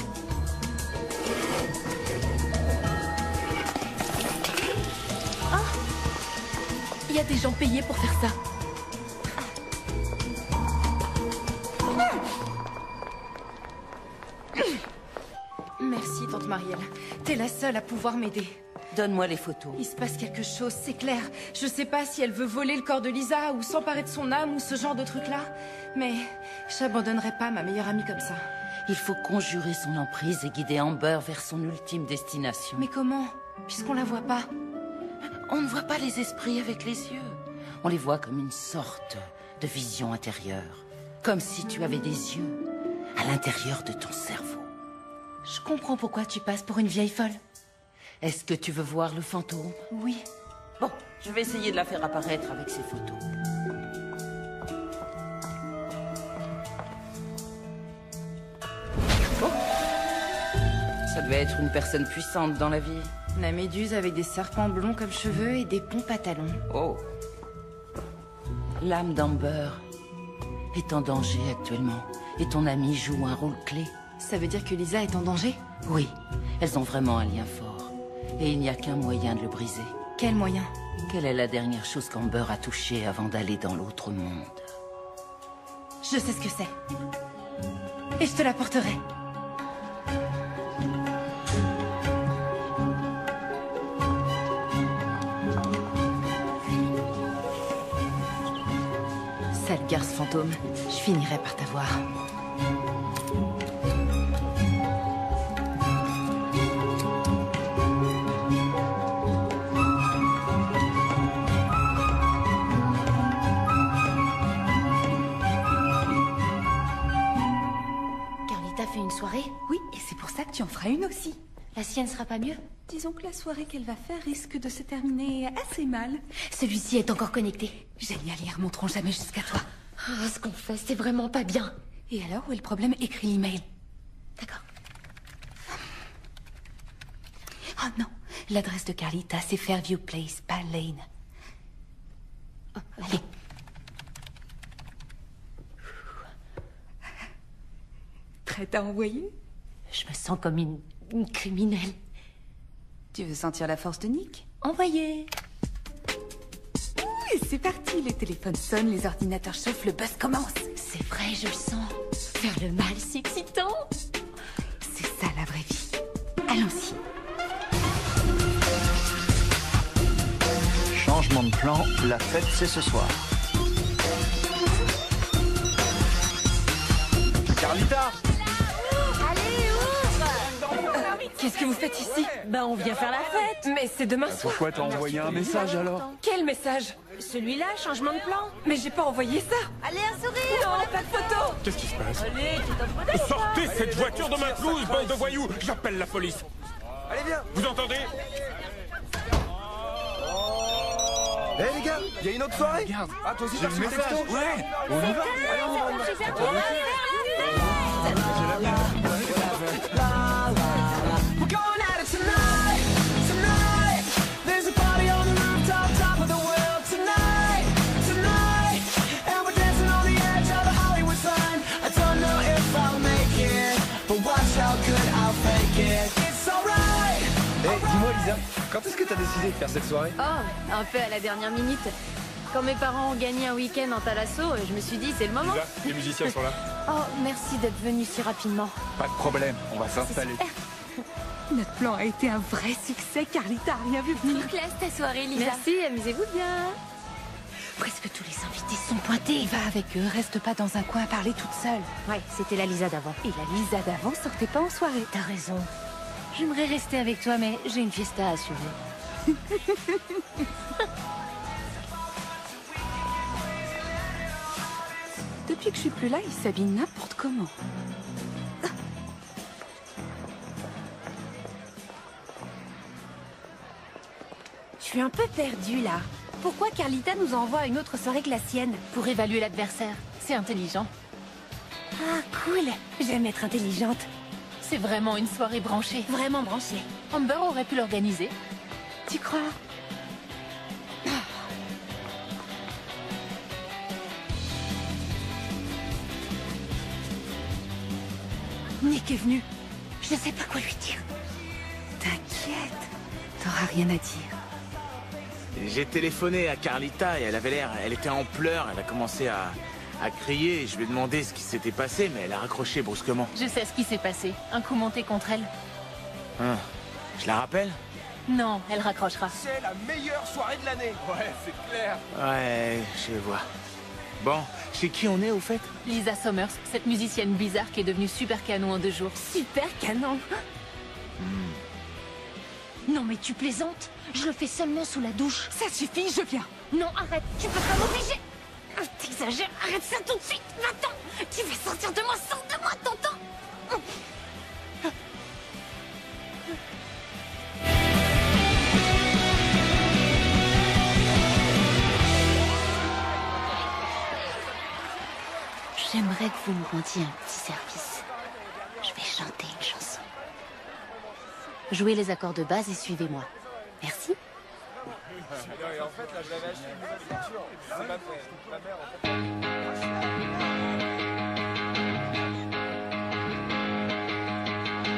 Il y a des gens payés pour faire ça. Marielle. T'es la seule à pouvoir m'aider. Donne-moi les photos. Il se passe quelque chose, c'est clair. Je sais pas si elle veut voler le corps de Lisa ou s'emparer de son âme ou ce genre de truc-là. Mais j'abandonnerai pas ma meilleure amie comme ça. Il faut conjurer son emprise et guider Amber vers son ultime destination. Mais comment? Puisqu'on la voit pas. On ne voit pas les esprits avec les yeux. On les voit comme une sorte de vision intérieure. Comme si tu avais des yeux à l'intérieur de ton cerveau. Je comprends pourquoi tu passes pour une vieille folle. Est-ce que tu veux voir le fantôme? Oui. Bon, je vais essayer de la faire apparaître avec ces photos. Oh! Ça devait être une personne puissante dans la vie. La méduse avec des serpents blonds comme cheveux et des ponts pantalons. Oh! L'âme d'Amber est en danger actuellement. Et ton amie joue un rôle clé. Ça veut dire que Lisa est en danger? Oui, elles ont vraiment un lien fort. Et il n'y a qu'un moyen de le briser. Quel moyen? Quelle est la dernière chose qu'Amber a touchée avant d'aller dans l'autre monde? Je sais ce que c'est. Et je te l'apporterai. Sale garce fantôme, je finirai par t'avoir. Fait une soirée? Oui, et c'est pour ça que tu en feras une aussi. La sienne sera pas mieux? Disons que la soirée qu'elle va faire risque de se terminer assez mal. Celui-ci est encore connecté. Génial, ils remonteront jamais jusqu'à toi. Ah, ce qu'on fait, c'est vraiment pas bien. Et alors, où est le problème? Écris l'email. D'accord. Oh non, l'adresse de Carlita, c'est Fairview Place, pas Lane. Oh, allez. Prête à envoyer? Je me sens comme une criminelle. Tu veux sentir la force de Nick? Envoyez. Et c'est parti, les téléphones sonnent, les ordinateurs chauffent, le buzz commence. C'est vrai, je le sens. Faire le mal, c'est excitant. C'est ça la vraie vie. Allons-y. Changement de plan, la fête c'est ce soir. Carlita! Qu'est-ce que vous faites ici? Ben, on vient faire la fête. Mais c'est demain soir. Pourquoi t'as envoyé un message alors? Quel message? Celui-là, changement de plan. Mais j'ai pas envoyé ça. Allez, un sourire. Non, pas de photo. Qu'est-ce qui se passe? Allez, tu t'en fous d'aller. Sortez cette voiture de ma pelouse, bande de voyous! J'appelle la police. Allez, viens. Vous entendez? Hé les gars, il y a une autre soirée? Regarde, ah toi aussi j'ai t'as le reçu le message. texto? Ouais, on y va. Allez, on y va. We're going at it tonight, tonight. There's a party on the rooftop, top of the world tonight, tonight. And we're dancing on the edge of the Hollywood sign. I don't know if I'll make it, but watch how good I'll fake it. It's alright. Hé, dis-moi Lisa, quand est-ce que t'as décidé de faire cette soirée? Oh, un peu à la dernière minute. Quand mes parents ont gagné un week-end en Thalasso, je me suis dit, c'est le moment. Lisa, les musiciens sont là. Oh, merci d'être venu si rapidement. Pas de problème, on va s'installer. Notre plan a été un vrai succès, Carlita a rien vu venir. Classe ta soirée, Lisa. Merci, amusez-vous bien. Presque tous les invités sont pointés. Va avec eux, reste pas dans un coin à parler toute seule. Ouais, c'était la Lisa d'avant. Et la Lisa d'avant sortait pas en soirée. T'as raison. J'aimerais rester avec toi, mais j'ai une fiesta à assurer. Depuis que je suis plus là, il s'habille n'importe comment. Je suis un peu perdue, là. Pourquoi Carlita nous envoie à une autre soirée que la sienne? Pour évaluer l'adversaire. C'est intelligent. Ah, cool. J'aime être intelligente. C'est vraiment une soirée branchée. Vraiment branchée. Amber aurait pu l'organiser. Tu crois? Nick est venu. Je ne sais pas quoi lui dire. T'inquiète, t'auras rien à dire. J'ai téléphoné à Carlita et elle avait l'air... Elle était en pleurs, elle a commencé à crier. Je lui ai demandé ce qui s'était passé, mais elle a raccroché brusquement. Je sais ce qui s'est passé. Un coup monté contre elle. Hein, je la rappelle? Non, elle raccrochera. C'est la meilleure soirée de l'année. Ouais, c'est clair. Ouais, je vois. Bon, chez qui on est au fait? Lisa Summers, cette musicienne bizarre qui est devenue super canon en 2 jours. Super canon. Non mais tu plaisantes? Je le fais seulement sous la douche. Ça suffit, je viens. Non, arrête, tu peux pas m'obliger. T'exagères, arrête ça tout de suite, va-t'en. Tu vas sortir de moi, sors de moi, t'entends? J'aimerais que vous me rendiez un petit service. Je vais chanter une chanson. Jouez les accords de base et suivez-moi. Merci. En fait, là, j'avais acheté une nouvelle voiture. C'est ma mère, en fait.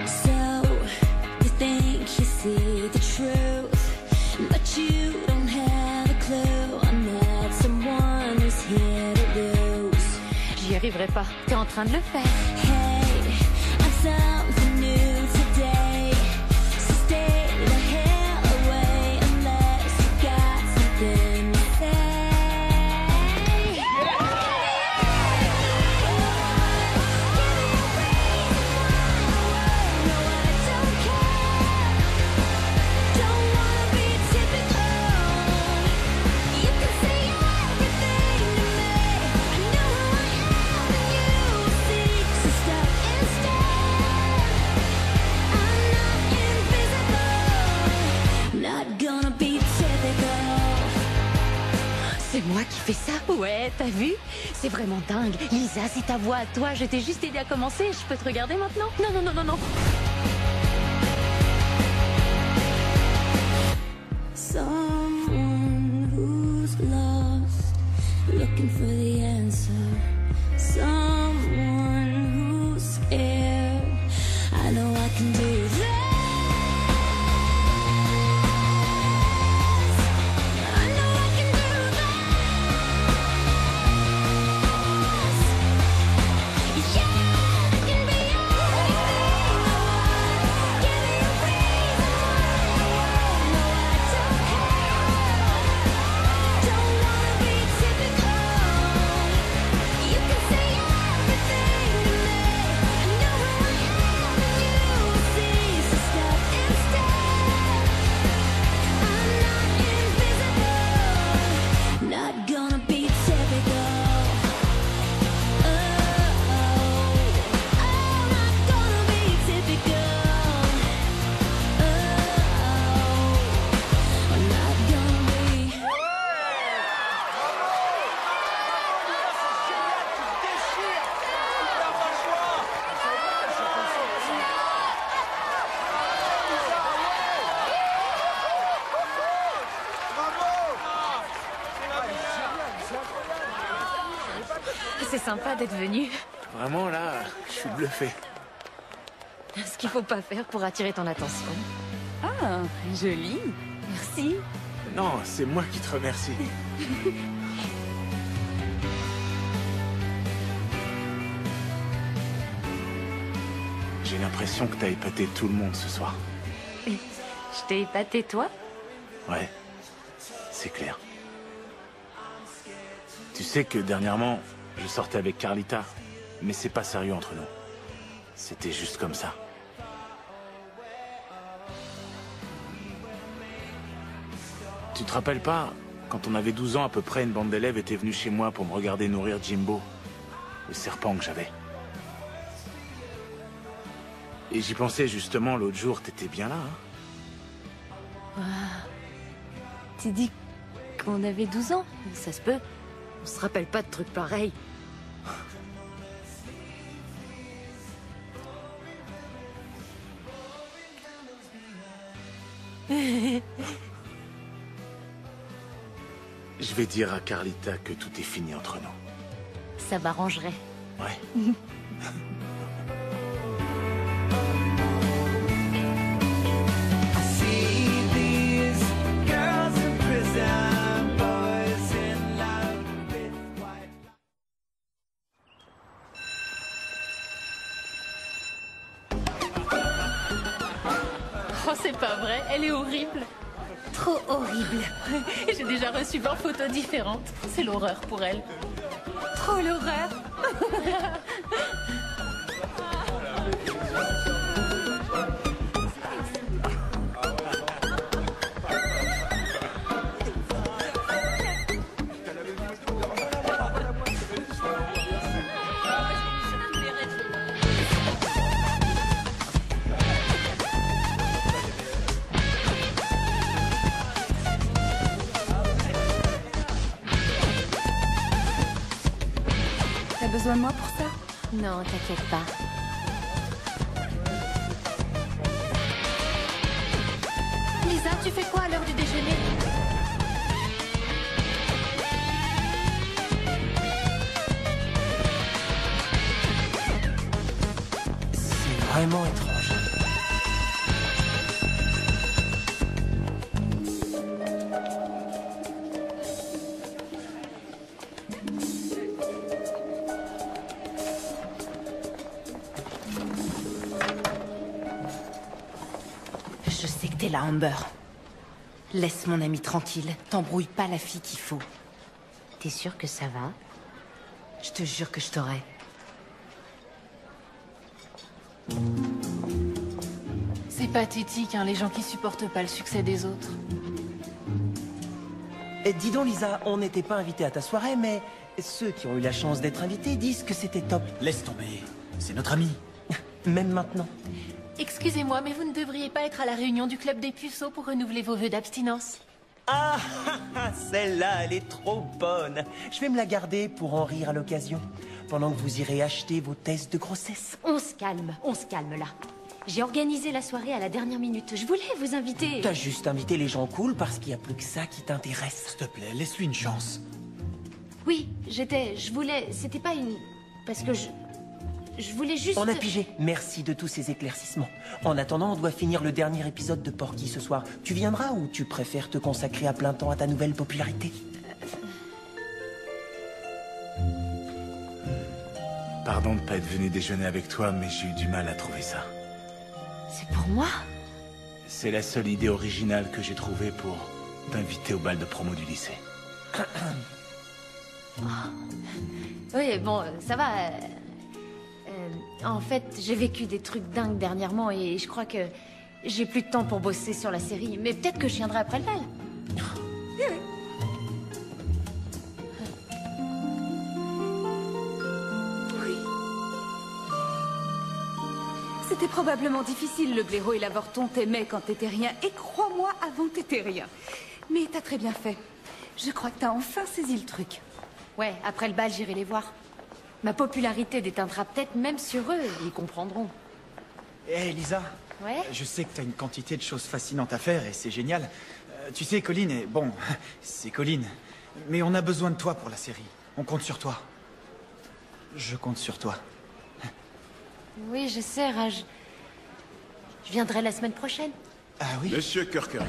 So, you think you see the truth, but you don't have a clue. I'm not someone who's here to lose. J'y arriverai pas. T'es en train de le faire. Hey, I'm something new today. So stay the hell away unless you got something to say. C'est moi qui fais ça? Ouais, t'as vu? C'est vraiment dingue. Lisa, c'est ta voix à toi. Je t'ai juste aidé à commencer. Je peux te regarder maintenant? Non, non, non, non, non. Someone who's lost, looking for the answer. Someone who's scared. I know I can do that. C'est sympa d'être venu. Vraiment, là, je suis bluffé. Ce qu'il faut pas faire pour attirer ton attention. Ah, joli. Merci. Non, c'est moi qui te remercie. J'ai l'impression que t'as épaté tout le monde ce soir. Je t'ai épaté, toi? Ouais, c'est clair. Tu sais que dernièrement, je sortais avec Carlita, mais c'est pas sérieux entre nous. C'était juste comme ça. Tu te rappelles pas, quand on avait 12 ans à peu près, une bande d'élèves était venue chez moi pour me regarder nourrir Jimbo, le serpent que j'avais. Et j'y pensais justement l'autre jour, t'étais bien là, hein? Ah. Tu dis qu'on avait 12 ans? Ça se peut. On se rappelle pas de trucs pareils. Je vais dire à Carlita que tout est fini entre nous. Ça m'arrangerait. Ouais. Oh, c'est pas vrai, elle est horrible. Trop horrible. J'ai déjà reçu 20 photos différentes. C'est l'horreur pour elle. Trop l'horreur. T'as besoin de moi pour ça? Non, t'inquiète pas. Lisa, tu fais quoi à l'heure du déjeuner? C'est vraiment étrange. Je sais que t'es là, Amber. Laisse mon ami tranquille. T'embrouille pas la fille qu'il faut. T'es sûre que ça va? Je te jure que je t'aurai. C'est pathétique, hein, les gens qui supportent pas le succès des autres. Dis donc, Lisa, on n'était pas invités à ta soirée, mais ceux qui ont eu la chance d'être invités disent que c'était top. Laisse tomber. C'est notre ami. Même maintenant. Excusez-moi, mais vous ne devriez pas être à la réunion du club des puceaux pour renouveler vos vœux d'abstinence. Ah, celle-là, elle est trop bonne. Je vais me la garder pour en rire à l'occasion, pendant que vous irez acheter vos tests de grossesse. On se calme là. J'ai organisé la soirée à la dernière minute. Je voulais vous inviter. T'as juste invité les gens cool parce qu'il n'y a plus que ça qui t'intéresse. S'il te plaît, laisse-lui une chance. Oui, je voulais... C'était pas une... Parce que je voulais juste... On a pigé. Merci de tous ces éclaircissements. En attendant, on doit finir le dernier épisode de Porky ce soir. Tu viendras ou tu préfères te consacrer à plein temps à ta nouvelle popularité? Pardon de pas être venu déjeuner avec toi, mais j'ai eu du mal à trouver ça. C'est pour moi? C'est la seule idée originale que j'ai trouvée pour t'inviter au bal de promo du lycée. Oui, bon, ça va. En fait, j'ai vécu des trucs dingues dernièrement et je crois que j'ai plus de temps pour bosser sur la série. Mais peut-être que je viendrai après le bal. C'était probablement difficile, le blaireau et l'avorton t'aimaient quand t'étais rien. Et crois-moi, avant t'étais rien. Mais t'as très bien fait. Je crois que t'as enfin saisi le truc. Ouais, après le bal, j'irai les voir. Ma popularité déteindra peut-être même sur eux, ils comprendront. Hé, Lisa. Ouais? Je sais que t'as une quantité de choses fascinantes à faire et c'est génial. Tu sais, Colin est... Bon, c'est Colin. Mais on a besoin de toi pour la série. On compte sur toi. Je compte sur toi. Oui, je sais, Raj. Je viendrai la semaine prochaine. Ah oui? Monsieur Kirkery,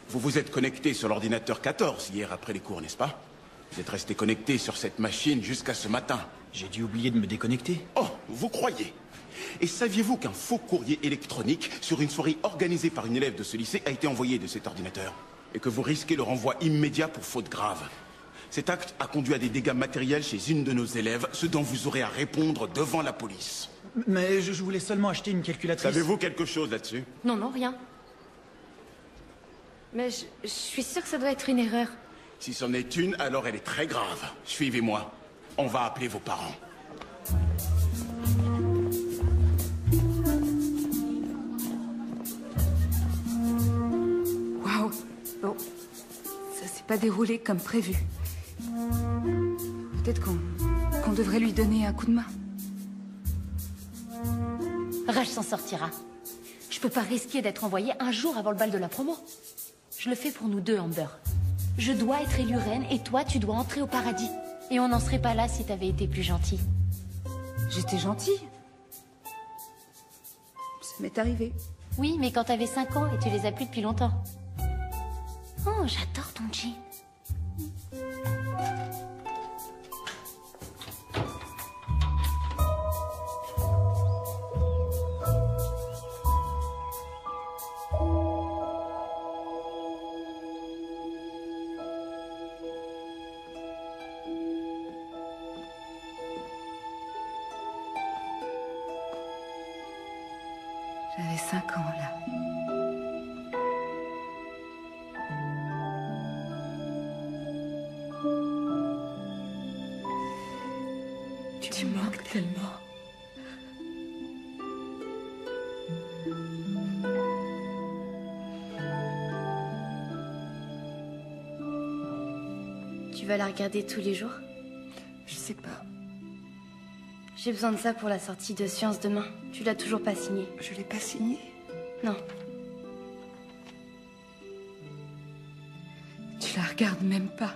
vous vous êtes connecté sur l'ordinateur 14 hier après les cours, n'est-ce pas? Vous êtes resté connecté sur cette machine jusqu'à ce matin. J'ai dû oublier de me déconnecter. Oh, vous croyez? Et saviez-vous qu'un faux courrier électronique sur une soirée organisée par une élève de ce lycée a été envoyé de cet ordinateur? Et que vous risquez le renvoi immédiat pour faute grave. Cet acte a conduit à des dégâts matériels chez une de nos élèves, ce dont vous aurez à répondre devant la police. Mais je voulais seulement acheter une calculatrice. Savez-vous quelque chose là-dessus? Non, non, rien. Mais je suis sûre que ça doit être une erreur. Si c'en est une, alors elle est très grave. Suivez-moi. On va appeler vos parents. Waouh. Bon, ça s'est pas déroulé comme prévu. Peut-être qu'on devrait lui donner un coup de main. Raj s'en sortira. Je peux pas risquer d'être envoyée un jour avant le bal de la promo. Je le fais pour nous deux, Amber. Je dois être élue reine et toi, tu dois entrer au paradis. Et on n'en serait pas là si t'avais été plus gentille. J'étais gentille. Ça m'est arrivé. Oui, mais quand t'avais 5 ans et tu les as plus depuis longtemps. Oh, j'adore ton jean. J'avais 5 ans, là. Tu me manques tellement. Tu vas la regarder tous les jours? Je sais pas. J'ai besoin de ça pour la sortie de Science demain. Tu l'as toujours pas signée. Je l'ai pas signée? Non. Tu la regardes même pas.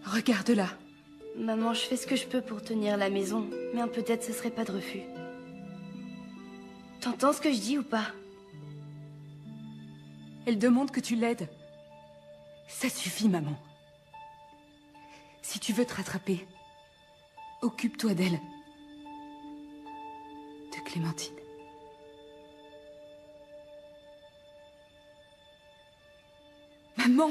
Regarde-la. Maman, je fais ce que je peux pour tenir la maison, mais peut-être ce serait pas de refus. T'entends ce que je dis ou pas? Elle demande que tu l'aides. Ça suffit, maman. Si tu veux te rattraper, occupe-toi d'elle. De Clémentine. Maman!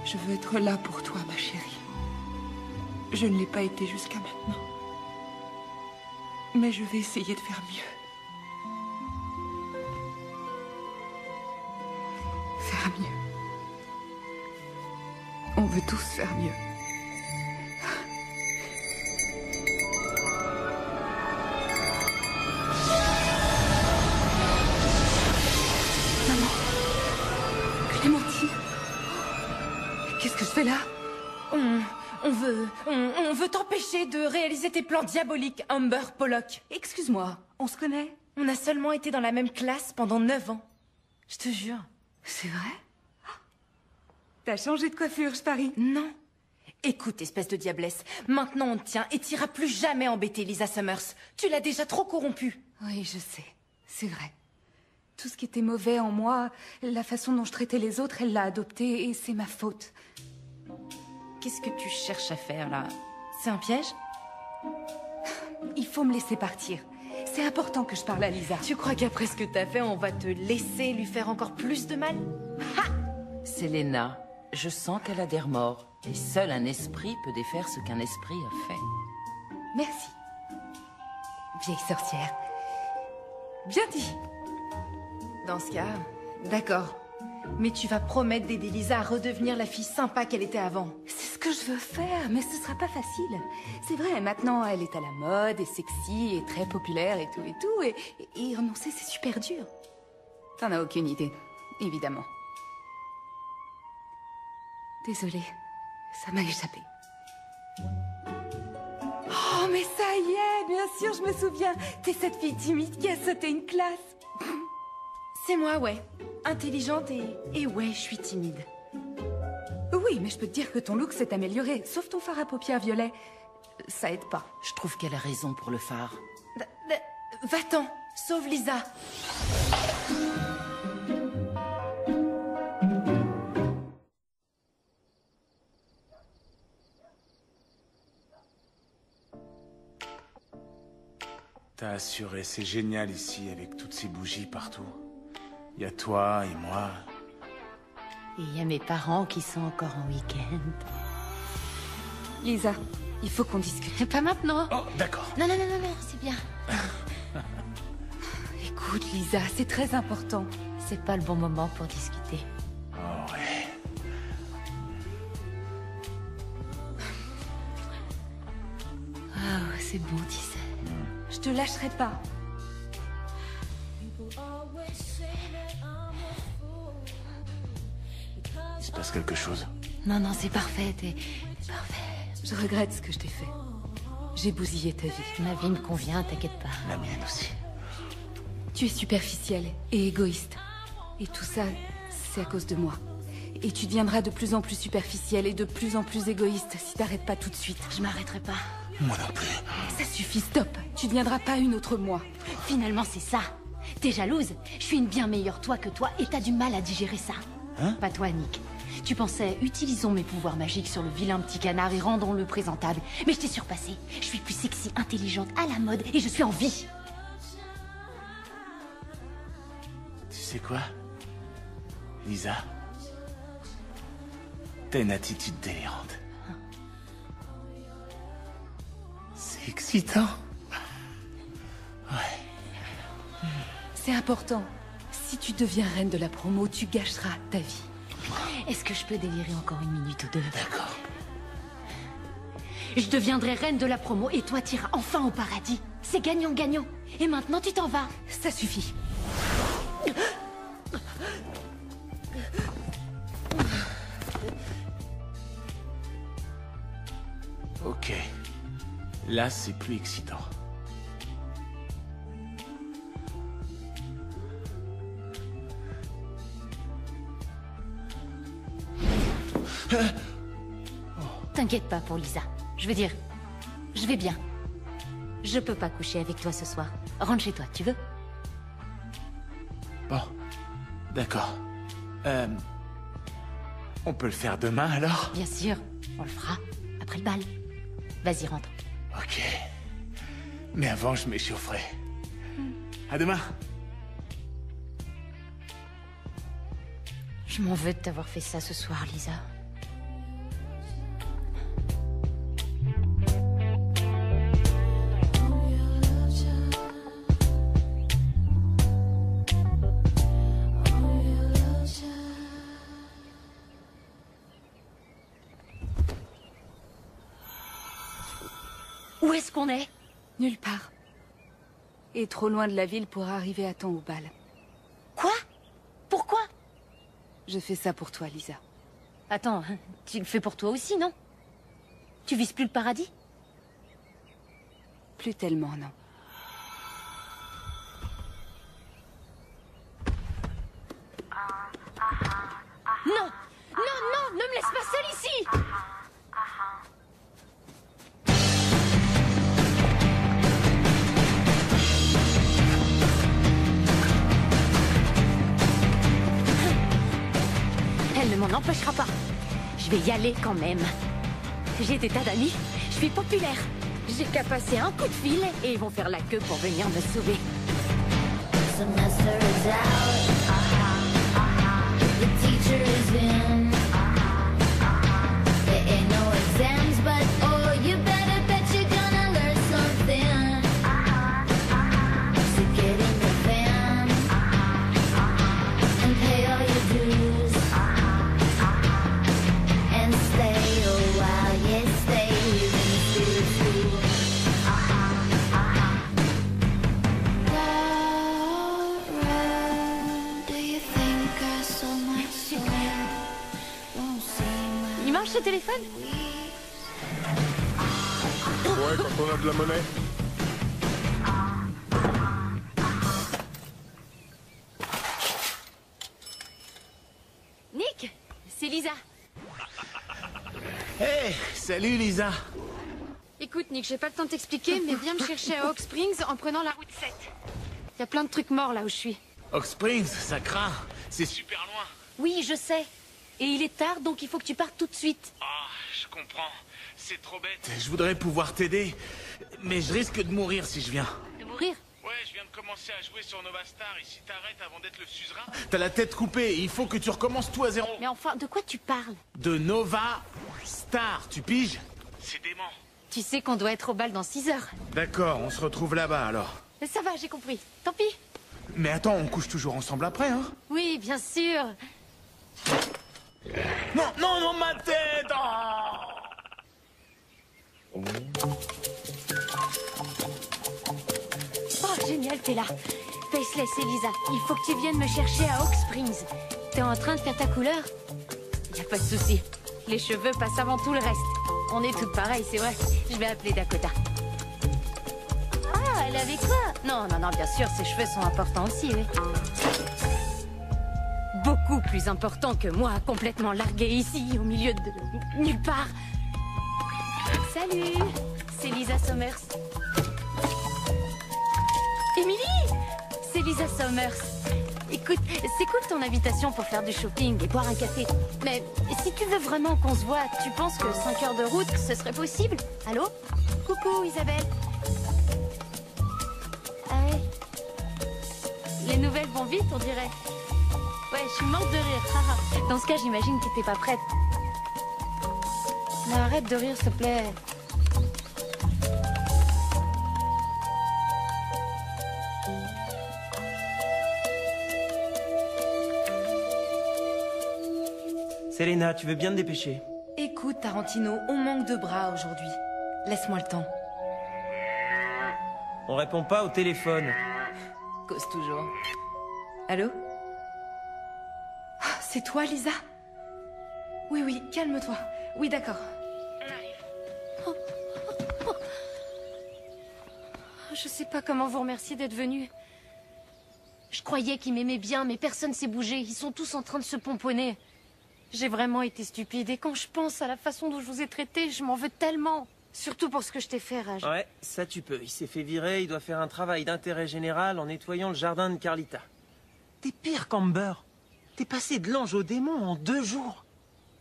Je veux être là pour toi, ma chérie. Je ne l'ai pas été jusqu'à maintenant. Mais je vais essayer de faire mieux. Faire mieux. On veut tous faire mieux. Maman. Clémentine. Qu'est-ce que je fais là? On veut t'empêcher de réaliser tes plans diaboliques, Amber Pollock. Excuse-moi, on se connaît? On a seulement été dans la même classe pendant 9 ans. Je te jure. C'est vrai? T'as changé de coiffure, je parie. Non. Écoute, espèce de diablesse, maintenant on te tient et t'iras plus jamais embêter Lisa Summers. Tu l'as déjà trop corrompue. Oui, je sais. C'est vrai. Tout ce qui était mauvais en moi, la façon dont je traitais les autres, elle l'a adopté et c'est ma faute. Qu'est-ce que tu cherches à faire, là? C'est un piège? Il faut me laisser partir. C'est important que je parle à Lisa. Tu crois qu'après ce que t'as fait, on va te laisser lui faire encore plus de mal? Selena, je sens qu'elle a des remords. Et seul un esprit peut défaire ce qu'un esprit a fait. Merci. Vieille sorcière. Bien dit. Dans ce cas, d'accord. Mais tu vas promettre d'aider Lisa à redevenir la fille sympa qu'elle était avant. C'est ce que je veux faire, mais ce sera pas facile. C'est vrai, maintenant elle est à la mode, et sexy, et très populaire, et tout, et y renoncer c'est super dur. T'en as aucune idée, évidemment. Désolée, ça m'a échappé. Oh, mais ça y est, bien sûr, je me souviens. T'es cette fille timide qui a sauté une classe. C'est moi, ouais. Intelligente et ouais, je suis timide. Oui, mais je peux te dire que ton look s'est amélioré, sauf ton fard à paupières violet. Ça aide pas. Je trouve qu'elle a raison pour le phare. Va-t'en, sauve Lisa. T'as assuré, c'est génial ici, avec toutes ces bougies partout. Il y a toi et moi. Et il y a mes parents qui sont encore en week-end. Lisa, il faut qu'on discute. Pas maintenant. Oh, d'accord. Non, c'est bien. Écoute, Lisa, c'est très important. C'est pas le bon moment pour discuter. Oh, ouais. Oh, c'est beau, tu sais. Je te lâcherai pas. Il se passe quelque chose. Non, c'est parfait, t'es parfait. Je regrette ce que je t'ai fait. J'ai bousillé ta vie. Ma vie me convient, t'inquiète pas. La mienne aussi. Tu es superficielle et égoïste. Et tout ça, c'est à cause de moi. Et tu deviendras de plus en plus superficielle et de plus en plus égoïste si t'arrêtes pas tout de suite. Je m'arrêterai pas. Moi non plus. Ça suffit, stop. Tu deviendras pas une autre moi. Finalement, c'est ça. T'es jalouse. Je suis une bien meilleure toi que toi et t'as du mal à digérer ça. Hein? Pas toi, Nick. Tu pensais, utilisons mes pouvoirs magiques sur le vilain petit canard et rendons-le présentable. Mais je t'ai surpassé. Je suis plus sexy, intelligente, à la mode et je suis en vie. Tu sais quoi, Lisa? T'as une attitude délirante. C'est excitant. Ouais. C'est important. Si tu deviens reine de la promo, tu gâcheras ta vie. Est-ce que je peux délirer encore une minute ou deux? D'accord. Je deviendrai reine de la promo et toi t'iras enfin au paradis. C'est gagnant-gagnant. Et maintenant tu t'en vas. Ça suffit. Ok. Là, c'est plus excitant. T'inquiète pas pour Lisa. Je veux dire, je vais bien. Je peux pas coucher avec toi ce soir. Rentre chez toi, tu veux? Bon. D'accord. On peut le faire demain, alors? Bien sûr, on le fera après le bal. Vas-y, rentre. Ok. Mais avant, je m'échaufferai. À demain. Je m'en veux de t'avoir fait ça ce soir, Lisa. Où est-ce qu'on est? Nulle part. Et trop loin de la ville pour arriver à temps au bal. Quoi? Pourquoi? Je fais ça pour toi, Lisa. Attends, tu le fais pour toi aussi, non? Tu vises plus le paradis? Plus tellement, non. Non! Non, non! Ne me laisse pas seule ici! Elle ne m'en empêchera pas. Je vais y aller quand même. J'ai des tas d'amis, je suis populaire. J'ai qu'à passer un coup de fil et ils vont faire la queue pour venir me sauver. Semester is out. The teacher is in. There ain't no exams, but oh, you better bet you're gonna learn something. So get in the van and pay all your dues and stay a while. Yes, stay here in the spirit school. Il marche ce téléphone? Ouais, quand on a de la monnaie. Nick, c'est Lisa. Hey, salut Lisa. Écoute, Nick, j'ai pas le temps de t'expliquer, mais viens me chercher à Oak Springs en prenant la route 7. Il y a plein de trucs morts là où je suis. Oak Springs, ça craint. C'est super loin. Oui, je sais. Et il est tard, donc il faut que tu partes tout de suite. Ah, je comprends. C'est trop bête. Je voudrais pouvoir t'aider, mais je risque de mourir si je viens. De mourir? Ouais, je viens de commencer à jouer sur Nova Star et si t'arrêtes avant d'être le suzerain, t'as la tête coupée. Il faut que tu recommences tout à zéro. Mais enfin, de quoi tu parles? De Nova Star, tu piges? C'est dément. Tu sais qu'on doit être au bal dans 6 heures. D'accord, on se retrouve là-bas alors. Ça va, j'ai compris. Tant pis. Mais attends, on couche toujours ensemble après, hein? Oui, bien sûr. Non, non, non, ma tête! Oh, génial, t'es là. Paisley, c'est Lisa. Il faut que tu viennes me chercher à Oak Springs. T'es en train de faire ta couleur? Y a pas de souci. Les cheveux passent avant tout le reste. On est toutes pareilles, c'est vrai. Je vais appeler Dakota. Ah, elle est avec toi? Non, non, non, bien sûr, ses cheveux sont importants aussi, oui. Beaucoup plus important que moi, complètement larguée ici, au milieu de nulle part. Salut, c'est Lisa Summers. Emily, c'est Lisa Summers. Écoute, c'est cool ton invitation pour faire du shopping et boire un café. Mais si tu veux vraiment qu'on se voit, tu penses que 5 heures de route, ce serait possible? Allô? Coucou, Isabelle. Ah ouais? Les nouvelles vont vite, on dirait. Ouais, je suis morte de rire. haha. Dans ce cas, j'imagine que t'es pas prête. Mais arrête de rire, s'il te plaît. Selena, tu veux bien te dépêcher? Écoute, Tarantino, on manque de bras aujourd'hui. Laisse-moi le temps. On répond pas au téléphone. Cause toujours. Allô? Ah, c'est toi, Lisa? Oui, oui, calme-toi. Oui, d'accord. Je sais pas comment vous remercier d'être venu. Je croyais qu'ils m'aimaient bien, mais personne s'est bougé. Ils sont tous en train de se pomponner. J'ai vraiment été stupide. Et quand je pense à la façon dont je vous ai traité, je m'en veux tellement. Surtout pour ce que je t'ai fait, Raj. Ouais, ça tu peux. Il s'est fait virer, il doit faire un travail d'intérêt général en nettoyant le jardin de Carlita. T'es pire qu'Amber. T'es passé de l'ange au démon en 2 jours.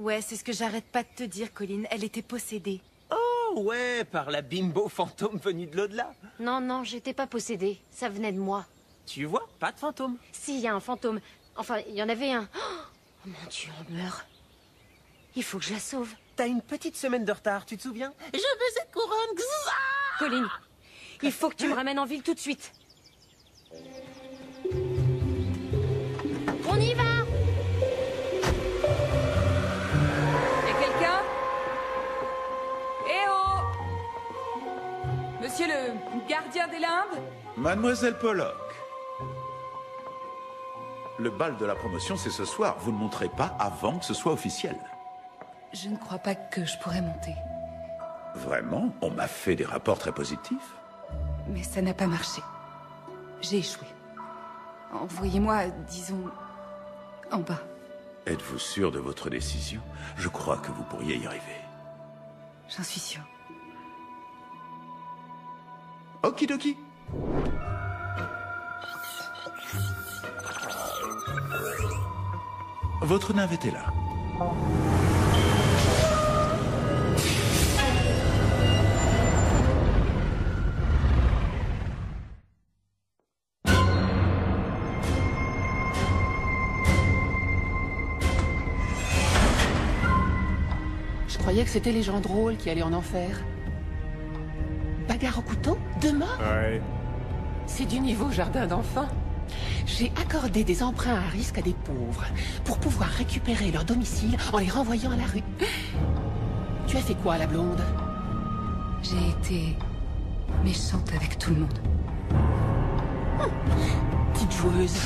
Ouais, c'est ce que j'arrête pas de te dire, Colline. Elle était possédée. Oh ouais, par la bimbo fantôme venue de l'au-delà. Non, non, j'étais pas possédée. Ça venait de moi. Tu vois, pas de fantôme. Si, il y a un fantôme. Enfin, il y en avait un. Oh mon Dieu, Amber. Il faut que je la sauve. T'as une petite semaine de retard, tu te souviens? Je veux cette couronne. Colline, il faut que tu me ramènes en ville tout de suite. On y va! Y'a quelqu'un? Eh oh! Monsieur le gardien des limbes? Mademoiselle Pollock. Le bal de la promotion, c'est ce soir. Vous ne monterez pas avant que ce soit officiel. Je ne crois pas que je pourrais monter. Vraiment? On m'a fait des rapports très positifs. Mais ça n'a pas marché. J'ai échoué. Envoyez-moi, disons, en bas. Êtes-vous sûr de votre décision? Je crois que vous pourriez y arriver. J'en suis sûre. Okidoki. Votre navette est là. Je croyais que c'était les gens drôles qui allaient en enfer. Bagarre au couteau? Demain? Ouais. C'est du niveau jardin d'enfants. J'ai accordé des emprunts à risque à des pauvres pour pouvoir récupérer leur domicile en les renvoyant à la rue. Tu as fait quoi, la blonde? J'ai été méchante avec tout le monde. Petite joueuse.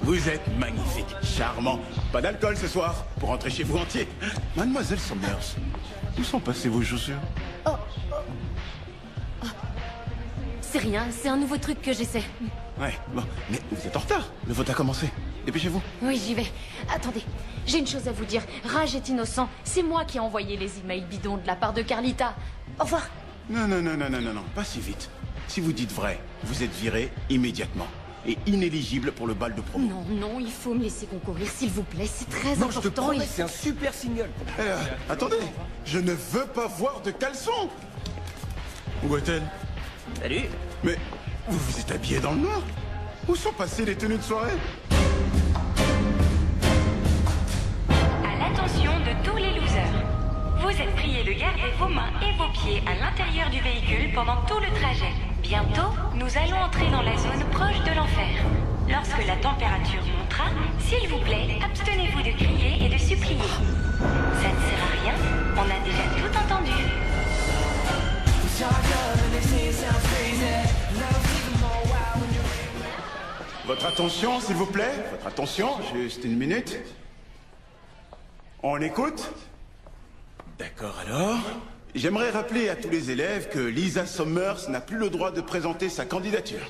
Vous êtes magnifique, charmant. Pas d'alcool ce soir, pour rentrer chez vous entier. Mademoiselle Summers, où sont passées vos chaussures? C'est rien, c'est un nouveau truc que j'essaie. Ouais, bon, mais vous êtes en retard. Le vote a commencé. Dépêchez-vous. Oui, j'y vais. Attendez, j'ai une chose à vous dire. Raj est innocent. C'est moi qui ai envoyé les emails bidons de la part de Carlita. Au revoir. Non, pas si vite. Si vous dites vrai, vous êtes viré immédiatement. Et inéligible pour le bal de promo. Non, non, il faut me laisser concourir, s'il vous plaît. C'est très Non, important. je te promets, c'est un super single. Attendez, je ne veux pas voir de caleçon. Où est-elle? Salut. Mais vous vous êtes habillé dans le noir? Où sont passées les tenues de soirée? À l'attention de tous les losers. Vous êtes priés de garder vos mains et vos pieds à l'intérieur du véhicule pendant tout le trajet. Bientôt, nous allons entrer dans la zone proche de l'enfer. Lorsque la température montera, s'il vous plaît, abstenez-vous de crier et de supplier. Ça ne sert à rien, on a déjà tout entendu. Votre attention, s'il vous plaît. Votre attention, juste une minute. On écoute? D'accord alors. J'aimerais rappeler à tous les élèves que Lisa Summers n'a plus le droit de présenter sa candidature.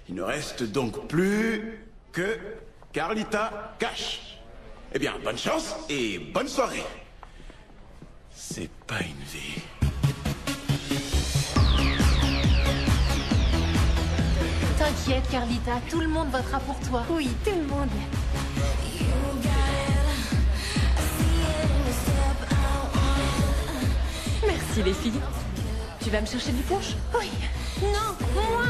Il ne reste donc plus que Carlita Cash. Eh bien, bonne chance et bonne soirée. C'est pas une vie. T'inquiète, Carlita, tout le monde votera pour toi. Oui, tout le monde. Merci les filles. Tu vas me chercher du punch? Oui. Non, moi.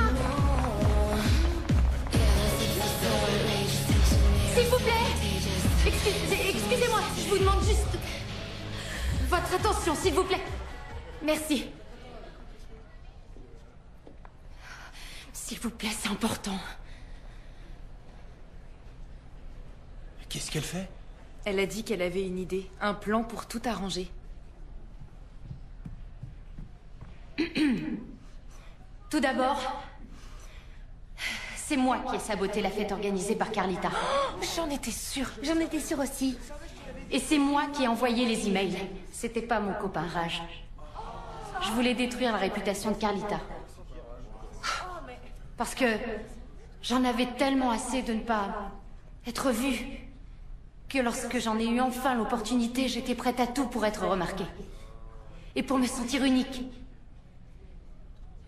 S'il vous plaît. Excusez-moi, je vous demande juste votre attention, s'il vous plaît. Merci. S'il vous plaît, c'est important. Qu'est-ce qu'elle fait? Elle a dit qu'elle avait une idée, un plan pour tout arranger. Tout d'abord, c'est moi qui ai saboté la fête organisée par Carlita. J'en étais sûre. J'en étais sûre aussi. Et c'est moi qui ai envoyé les emails. C'était pas mon copain Raj. Je voulais détruire la réputation de Carlita. Parce que j'en avais tellement assez de ne pas être vue que lorsque j'en ai eu enfin l'opportunité, j'étais prête à tout pour être remarquée. Et pour me sentir unique.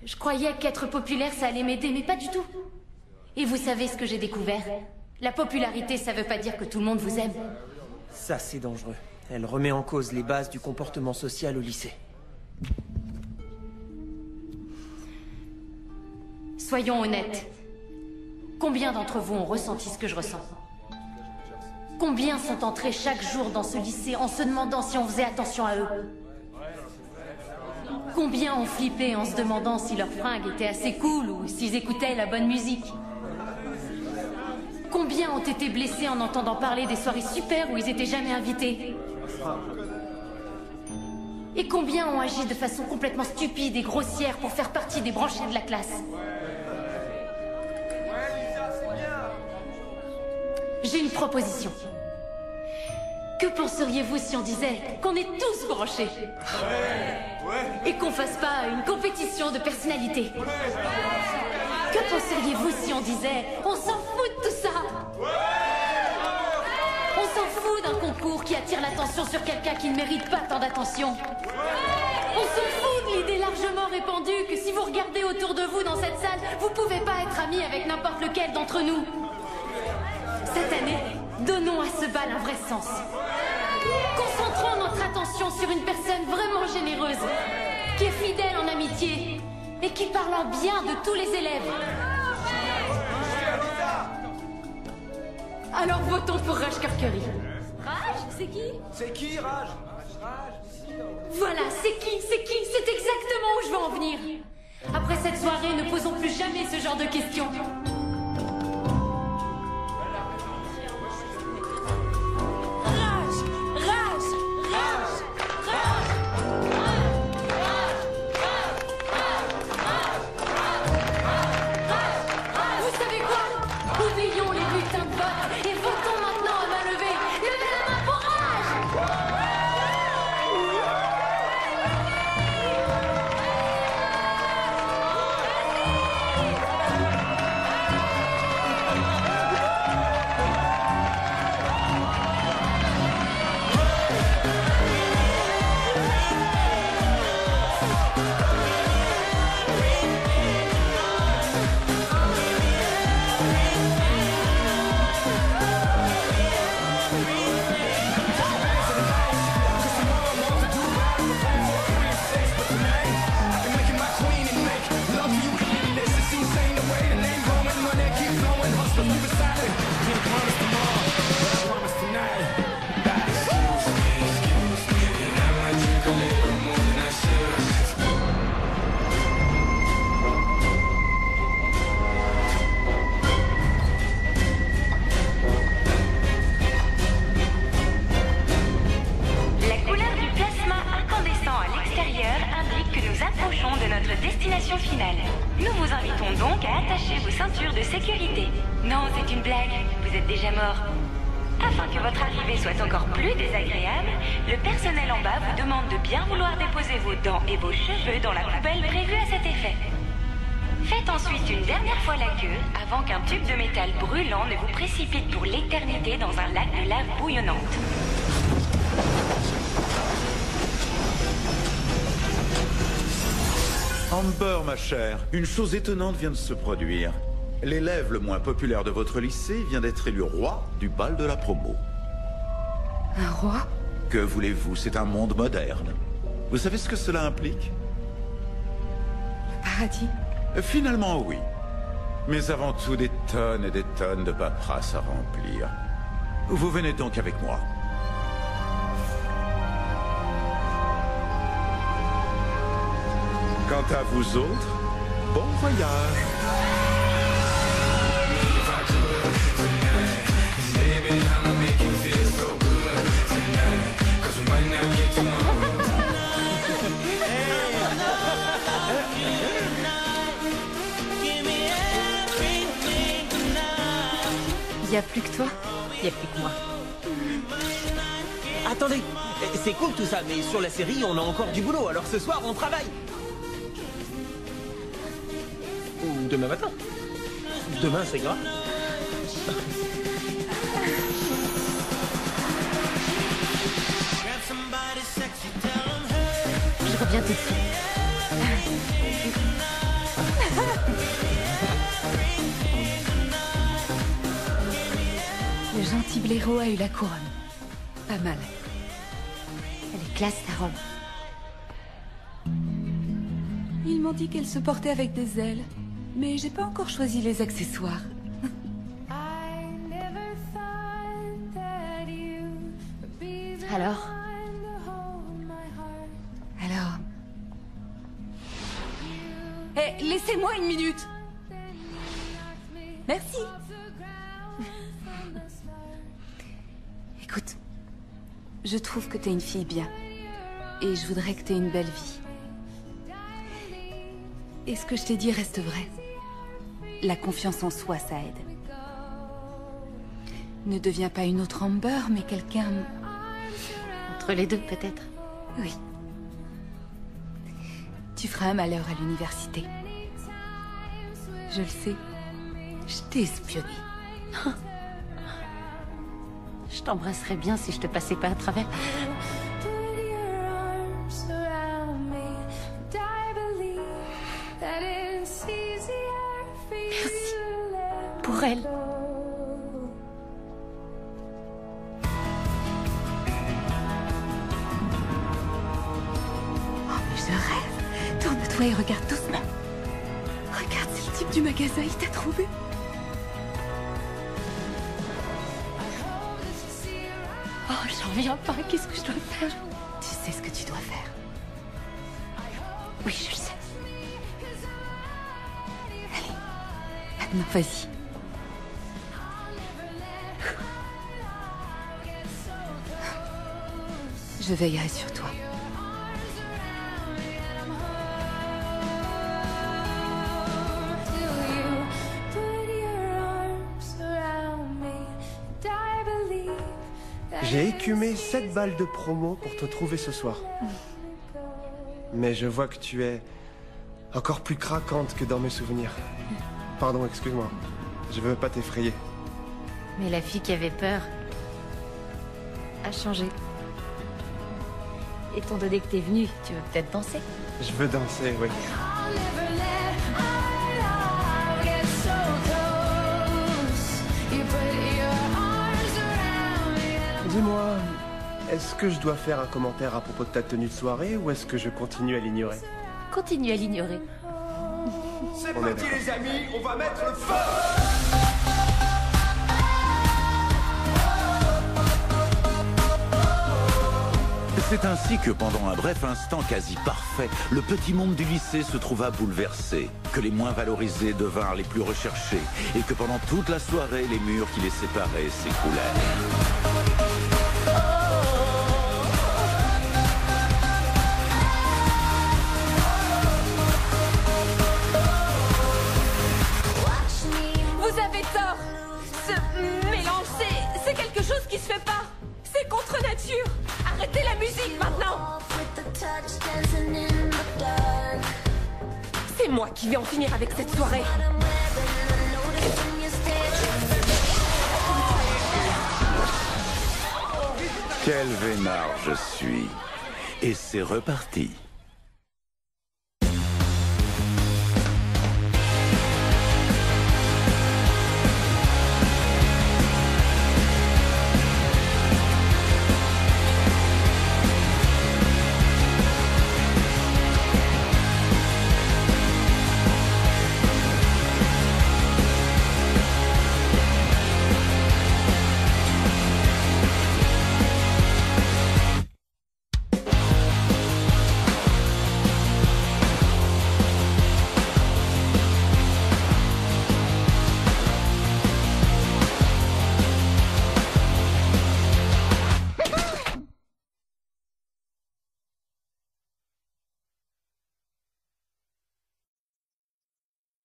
Je croyais qu'être populaire, ça allait m'aider, mais pas du tout. Et vous savez ce que j'ai découvert? La popularité, ça veut pas dire que tout le monde vous aime. Ça, c'est dangereux. Elle remet en cause les bases du comportement social au lycée. Soyons honnêtes. Combien d'entre vous ont ressenti ce que je ressens? Combien sont entrés chaque jour dans ce lycée en se demandant si on faisait attention à eux? Combien ont flippé en se demandant si leurs fringues étaient assez cool ou s'ils écoutaient la bonne musique? Combien ont été blessés en entendant parler des soirées super où ils étaient jamais invités? Et combien ont agi de façon complètement stupide et grossière pour faire partie des branchés de la classe? J'ai une proposition. Que penseriez-vous si on disait qu'on est tous branchés? Et qu'on fasse pas une compétition de personnalité? Que penseriez-vous si on disait on s'en fout de tout ça? On s'en fout d'un concours qui attire l'attention sur quelqu'un qui ne mérite pas tant d'attention. On s'en fout de l'idée largement répandue que si vous regardez autour de vous dans cette salle, vous pouvez pas être amis avec n'importe lequel d'entre nous. Cette année, donnons à ce bal un vrai sens. Concentrons notre attention sur une personne vraiment généreuse, qui est fidèle en amitié et qui parle en bien de tous les élèves. Alors votons pour Raj Karkari. Raj, c'est qui? C'est qui, Raj? Voilà, c'est qui? C'est exactement où je veux en venir. Après cette soirée, ne posons plus jamais ce genre de questions. destination finale. Nous vous invitons donc à attacher vos ceintures de sécurité. Non, c'est une blague. Vous êtes déjà mort. Afin que votre arrivée soit encore plus désagréable, le personnel en bas vous demande de bien vouloir déposer vos dents et vos cheveux dans la poubelle prévue à cet effet. Faites ensuite une dernière fois la queue avant qu'un tube de métal brûlant ne vous précipite pour l'éternité dans un lac de lave bouillonnante. Amber, ma chère, une chose étonnante vient de se produire. L'élève le moins populaire de votre lycée vient d'être élu roi du bal de la promo. Un roi? Que voulez-vous, c'est un monde moderne. Vous savez ce que cela implique? Le paradis? Finalement, oui. Mais avant tout, des tonnes et des tonnes de paperasse à remplir. Vous venez donc avec moi. Quant à vous autres, bon voyage. Il n'y a plus que toi? Il n'y a plus que moi. Attendez, c'est cool tout ça, mais sur la série, on a encore du boulot, alors ce soir, on travaille. Ou demain matin. Demain, c'est grave. Je reviens tout de suite. Le gentil blaireau a eu la couronne. Pas mal. Elle est classe, ta robe. Ils m'ont dit qu'elle se portait avec des ailes. Mais j'ai pas encore choisi les accessoires. Alors? Alors... Eh, laissez-moi une minute. Merci. Écoute, je trouve que t'es une fille bien. Et je voudrais que t'aies une belle vie. Et ce que je t'ai dit reste vrai. La confiance en soi, ça aide. Ne deviens pas une autre Amber, mais quelqu'un... Entre les deux, peut-être. Oui. Tu feras un malheur à l'université. Je le sais. Je t'ai espionné. Je t'embrasserais bien si je te passais pas à travers. Merci. Pour elle. Oh, mais je rêve. Tourne-toi et regarde doucement. Regarde, c'est le type du magasin, il t'a trouvé. Oh, j'en reviens pas. Qu'est-ce que je dois faire? Tu sais ce que tu dois faire. Oui, je le sais. Allez, maintenant, vas-y. Je veillerai sur toi. J'ai écumé 7 balles de promo pour te trouver ce soir. Mais je vois que tu es encore plus craquante que dans mes souvenirs. Pardon, excuse-moi. Je veux pas t'effrayer. Mais la fille qui avait peur a changé. Étant donné que t'es venue, tu veux peut-être danser? Je veux danser, oui. Dis-moi, est-ce que je dois faire un commentaire à propos de ta tenue de soirée ou est-ce que je continue à l'ignorer? Continue à l'ignorer. C'est parti les amis, on va mettre le feu! C'est ainsi que pendant un bref instant quasi parfait, le petit monde du lycée se trouva bouleversé, que les moins valorisés devinrent les plus recherchés, et que pendant toute la soirée, les murs qui les séparaient s'écroulèrent. Vous avez tort. Ce mélange, c'est quelque chose qui se fait pas. C'est contre nature. Arrêtez la musique maintenant. C'est moi qui vais en finir avec cette soirée. Quel vénard je suis. Et c'est reparti.